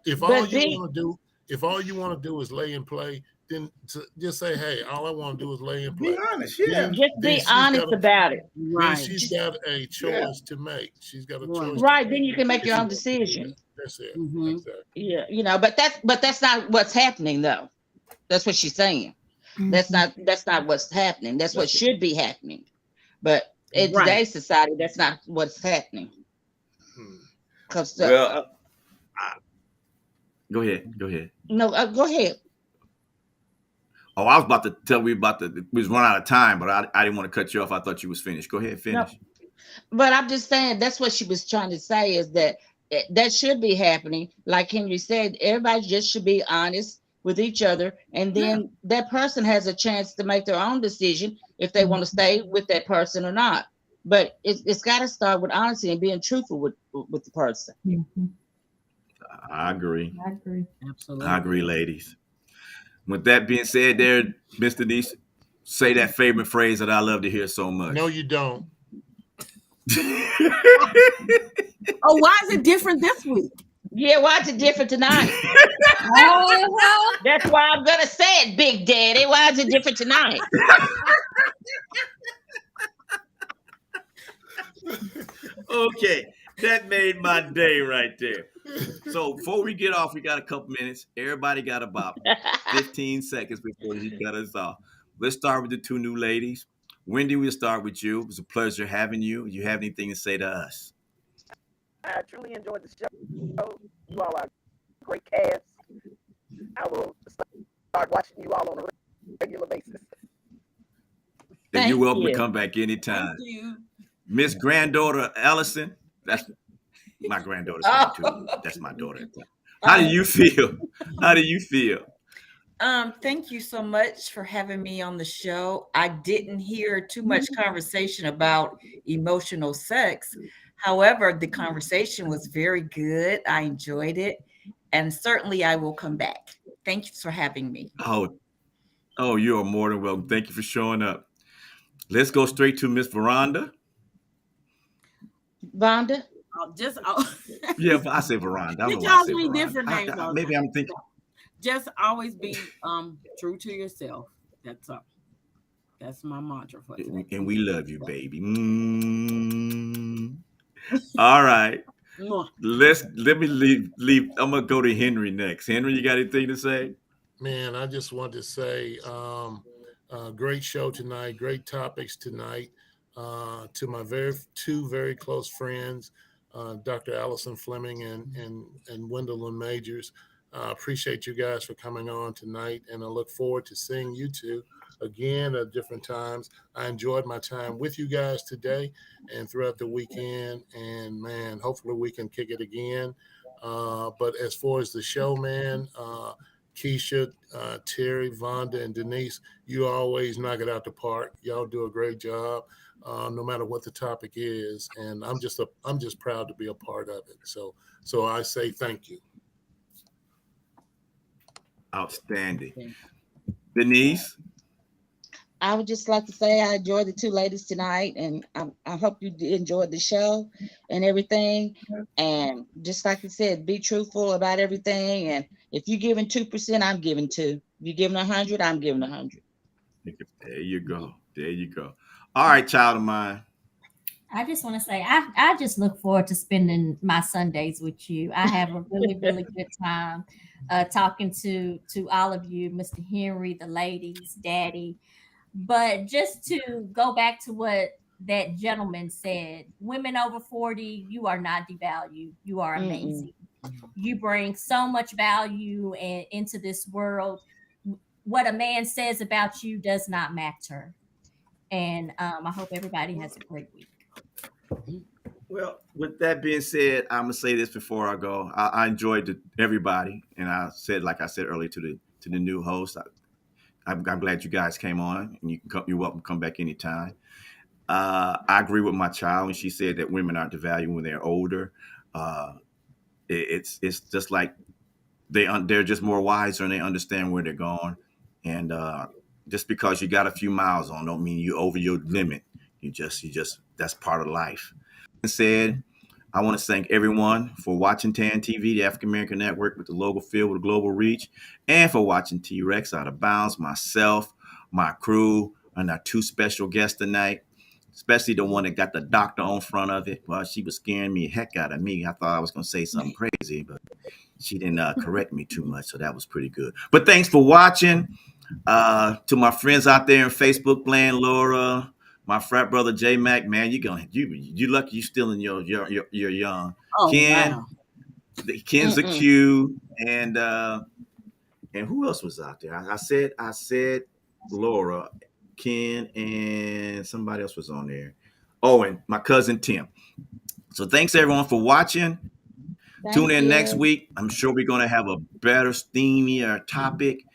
[SPEAKER 5] If all
[SPEAKER 2] But
[SPEAKER 5] you
[SPEAKER 2] be
[SPEAKER 5] want to do if all you want to do is lay and play, then just say, hey, all I want to do is lay and
[SPEAKER 1] be
[SPEAKER 5] play.
[SPEAKER 1] honest? Yeah,
[SPEAKER 5] Then
[SPEAKER 2] just
[SPEAKER 5] then
[SPEAKER 2] be
[SPEAKER 5] she's got
[SPEAKER 2] honest
[SPEAKER 5] a
[SPEAKER 2] about it.
[SPEAKER 5] then
[SPEAKER 7] Right.
[SPEAKER 5] she's
[SPEAKER 2] Just
[SPEAKER 5] got a
[SPEAKER 1] yeah.
[SPEAKER 5] choice to make. She's got a
[SPEAKER 7] Right.
[SPEAKER 5] choice to
[SPEAKER 2] right,
[SPEAKER 5] make
[SPEAKER 2] then you can make
[SPEAKER 5] if
[SPEAKER 2] your
[SPEAKER 5] she
[SPEAKER 2] own
[SPEAKER 5] wants to do
[SPEAKER 2] decision.
[SPEAKER 5] that. That's it.
[SPEAKER 7] Mm-hmm.
[SPEAKER 5] Exactly.
[SPEAKER 2] Yeah, but that's not what's happening though. That's what she's saying.
[SPEAKER 7] Mm-hmm.
[SPEAKER 2] That's not what's happening. That's what
[SPEAKER 1] That's
[SPEAKER 2] should be happening. But in
[SPEAKER 7] Right.
[SPEAKER 2] today's society, that's not what's happening.
[SPEAKER 5] Hmm.
[SPEAKER 2] Because
[SPEAKER 1] well. Go ahead. Go ahead.
[SPEAKER 2] no, go ahead.
[SPEAKER 1] Oh, I was about to tell we about to we was run out of time, but I didn't want to cut you off. I thought you was finished. Go ahead,
[SPEAKER 2] No,
[SPEAKER 1] finish.
[SPEAKER 2] but I'm just saying that's what she was trying to say is that that should be happening. Like Henry said, everybody just should be honest with each other, and
[SPEAKER 1] Yeah,
[SPEAKER 2] then that person has a chance to make their own decision if they want to stay with that person or not. But it's got to start with honesty and being truthful with the person.
[SPEAKER 4] Mhm.
[SPEAKER 1] I agree.
[SPEAKER 4] I agree.
[SPEAKER 1] I
[SPEAKER 7] Absolutely.
[SPEAKER 1] agree, ladies. With that being said, there, Mr. Denise, say that favorite phrase that I love to hear so
[SPEAKER 5] No,
[SPEAKER 1] much.
[SPEAKER 5] you don't.
[SPEAKER 7] Oh, why is it different this week?
[SPEAKER 2] Yeah, why is it different tonight?
[SPEAKER 4] Uh-huh.
[SPEAKER 2] That's why I'm gonna say it, Big Daddy. Why is it different tonight?
[SPEAKER 1] Okay, that made my day right there. So before we get off, we got a couple minutes. Everybody got about 15 seconds before he cut us off. Let's start with the two new ladies. Wendy, we'll start with you. It was a pleasure having you. You have anything to say to us?
[SPEAKER 6] I truly enjoyed the show. You all are a great cast. I will start watching you all on a regular basis.
[SPEAKER 1] Then you're
[SPEAKER 2] Thank
[SPEAKER 1] welcome to
[SPEAKER 2] you.
[SPEAKER 1] come back
[SPEAKER 7] Thank
[SPEAKER 1] anytime.
[SPEAKER 7] you.
[SPEAKER 1] Miss Granddaughter Ellison, that's my granddaughter's name too.
[SPEAKER 8] Oh,
[SPEAKER 1] That's my daughter. How do
[SPEAKER 8] um,
[SPEAKER 1] you feel? How do you feel?
[SPEAKER 8] thank you so much for having me on the show. I didn't hear too much conversation about emotional sex. However, the conversation was very good. I enjoyed it, and certainly I will come back. Thank you for having me.
[SPEAKER 1] Oh, oh, you are more than welcome. Thank you for showing up. Let's go straight to Miss Veranda.
[SPEAKER 2] Vonda?
[SPEAKER 7] Just
[SPEAKER 1] Yeah, I say Veranda. I don't
[SPEAKER 7] he
[SPEAKER 1] know why I
[SPEAKER 7] calls
[SPEAKER 1] say
[SPEAKER 7] me
[SPEAKER 1] Veranda.
[SPEAKER 7] different names all the
[SPEAKER 1] Maybe
[SPEAKER 7] time.
[SPEAKER 1] I'm thinking.
[SPEAKER 7] Just always be true to yourself. That's all. That's my mantra for today.
[SPEAKER 1] And we love you, baby. Mm. All right.
[SPEAKER 7] Mwah.
[SPEAKER 1] Let me leave. I'm gonna go to Henry next. Henry, you got anything to say?
[SPEAKER 5] Man, I just want to say, great show tonight, great topics tonight. To my two very close friends, Dr. Allison Fleming and Gwendolyn Majors. Appreciate you guys for coming on tonight, and I look forward to seeing you two again at different times. I enjoyed my time with you guys today and throughout the weekend, and man, hopefully we can kick it again. But as far as the show, man, Keisha, Terry, Vonda, and Denise, you always knock it out the park. Y'all do a great job. no matter what the topic is. And I'm just proud to be a part of it. So I say thank you.
[SPEAKER 1] Outstanding.
[SPEAKER 7] Yeah.
[SPEAKER 1] Denise,
[SPEAKER 2] I would just like to say I enjoyed the two ladies tonight, and I hope you enjoyed the show and everything. And just like you said, be truthful about everything. And if you're giving 2%, I'm giving 2. If you're giving 100, I'm giving 100.
[SPEAKER 1] there you go. There you go. All right, child of mine.
[SPEAKER 4] I just want to say I just look forward to spending my Sundays with you. I have a really really good time talking to all of you, Mr. Henry, the ladies, Daddy. But just to go back to what that gentleman said, women over 40, you are not devalued. You are
[SPEAKER 2] Mm-mm.
[SPEAKER 4] amazing. You bring so much value into this world. What a man says about you does not matter. And I hope everybody has a great week.
[SPEAKER 1] Well, with that being said, I'm gonna say this before I go. I enjoyed everybody, and I said, like I said earlier to the new host, I'm glad you guys came on, and you're welcome to come back anytime. I agree with my child when she said that women aren't devalued when they're older. Uh, it's just like they're just more wiser and they understand where they're going. And just because you got a few miles on, don't mean you over your limit. You just that's part of life. Said, I want to thank everyone for watching TAAN TV, the African American Network with the logo filled with global reach, and for watching T Rex Out of Bounds, myself, my crew, and our two special guests tonight, especially the one that got the doctor on front of it. Well, she was scaring me heck out of me. I thought I was going to say something crazy, but she didn't correct me too much, so that was pretty good. But thanks for watching. To my friends out there in Facebook land, Laura, my frat brother J Mac, man, you lucky you still in your young.
[SPEAKER 7] Oh
[SPEAKER 1] Ken,
[SPEAKER 7] wow.
[SPEAKER 1] Ken's a
[SPEAKER 2] Mm-mm.
[SPEAKER 1] Q, and who else was out there? I said Laura, Ken, and somebody else was on there. Oh, and my cousin Tim. So thanks everyone for watching. Tune
[SPEAKER 2] Thank
[SPEAKER 1] in next
[SPEAKER 2] you.
[SPEAKER 1] week. I'm sure we're gonna have a better, steamier topic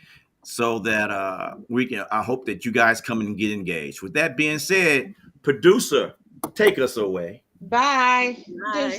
[SPEAKER 1] so that we can. I hope that you guys come and get engaged. With that being said, producer, take us away.
[SPEAKER 2] Bye.
[SPEAKER 7] Bye.
[SPEAKER 2] Deuces.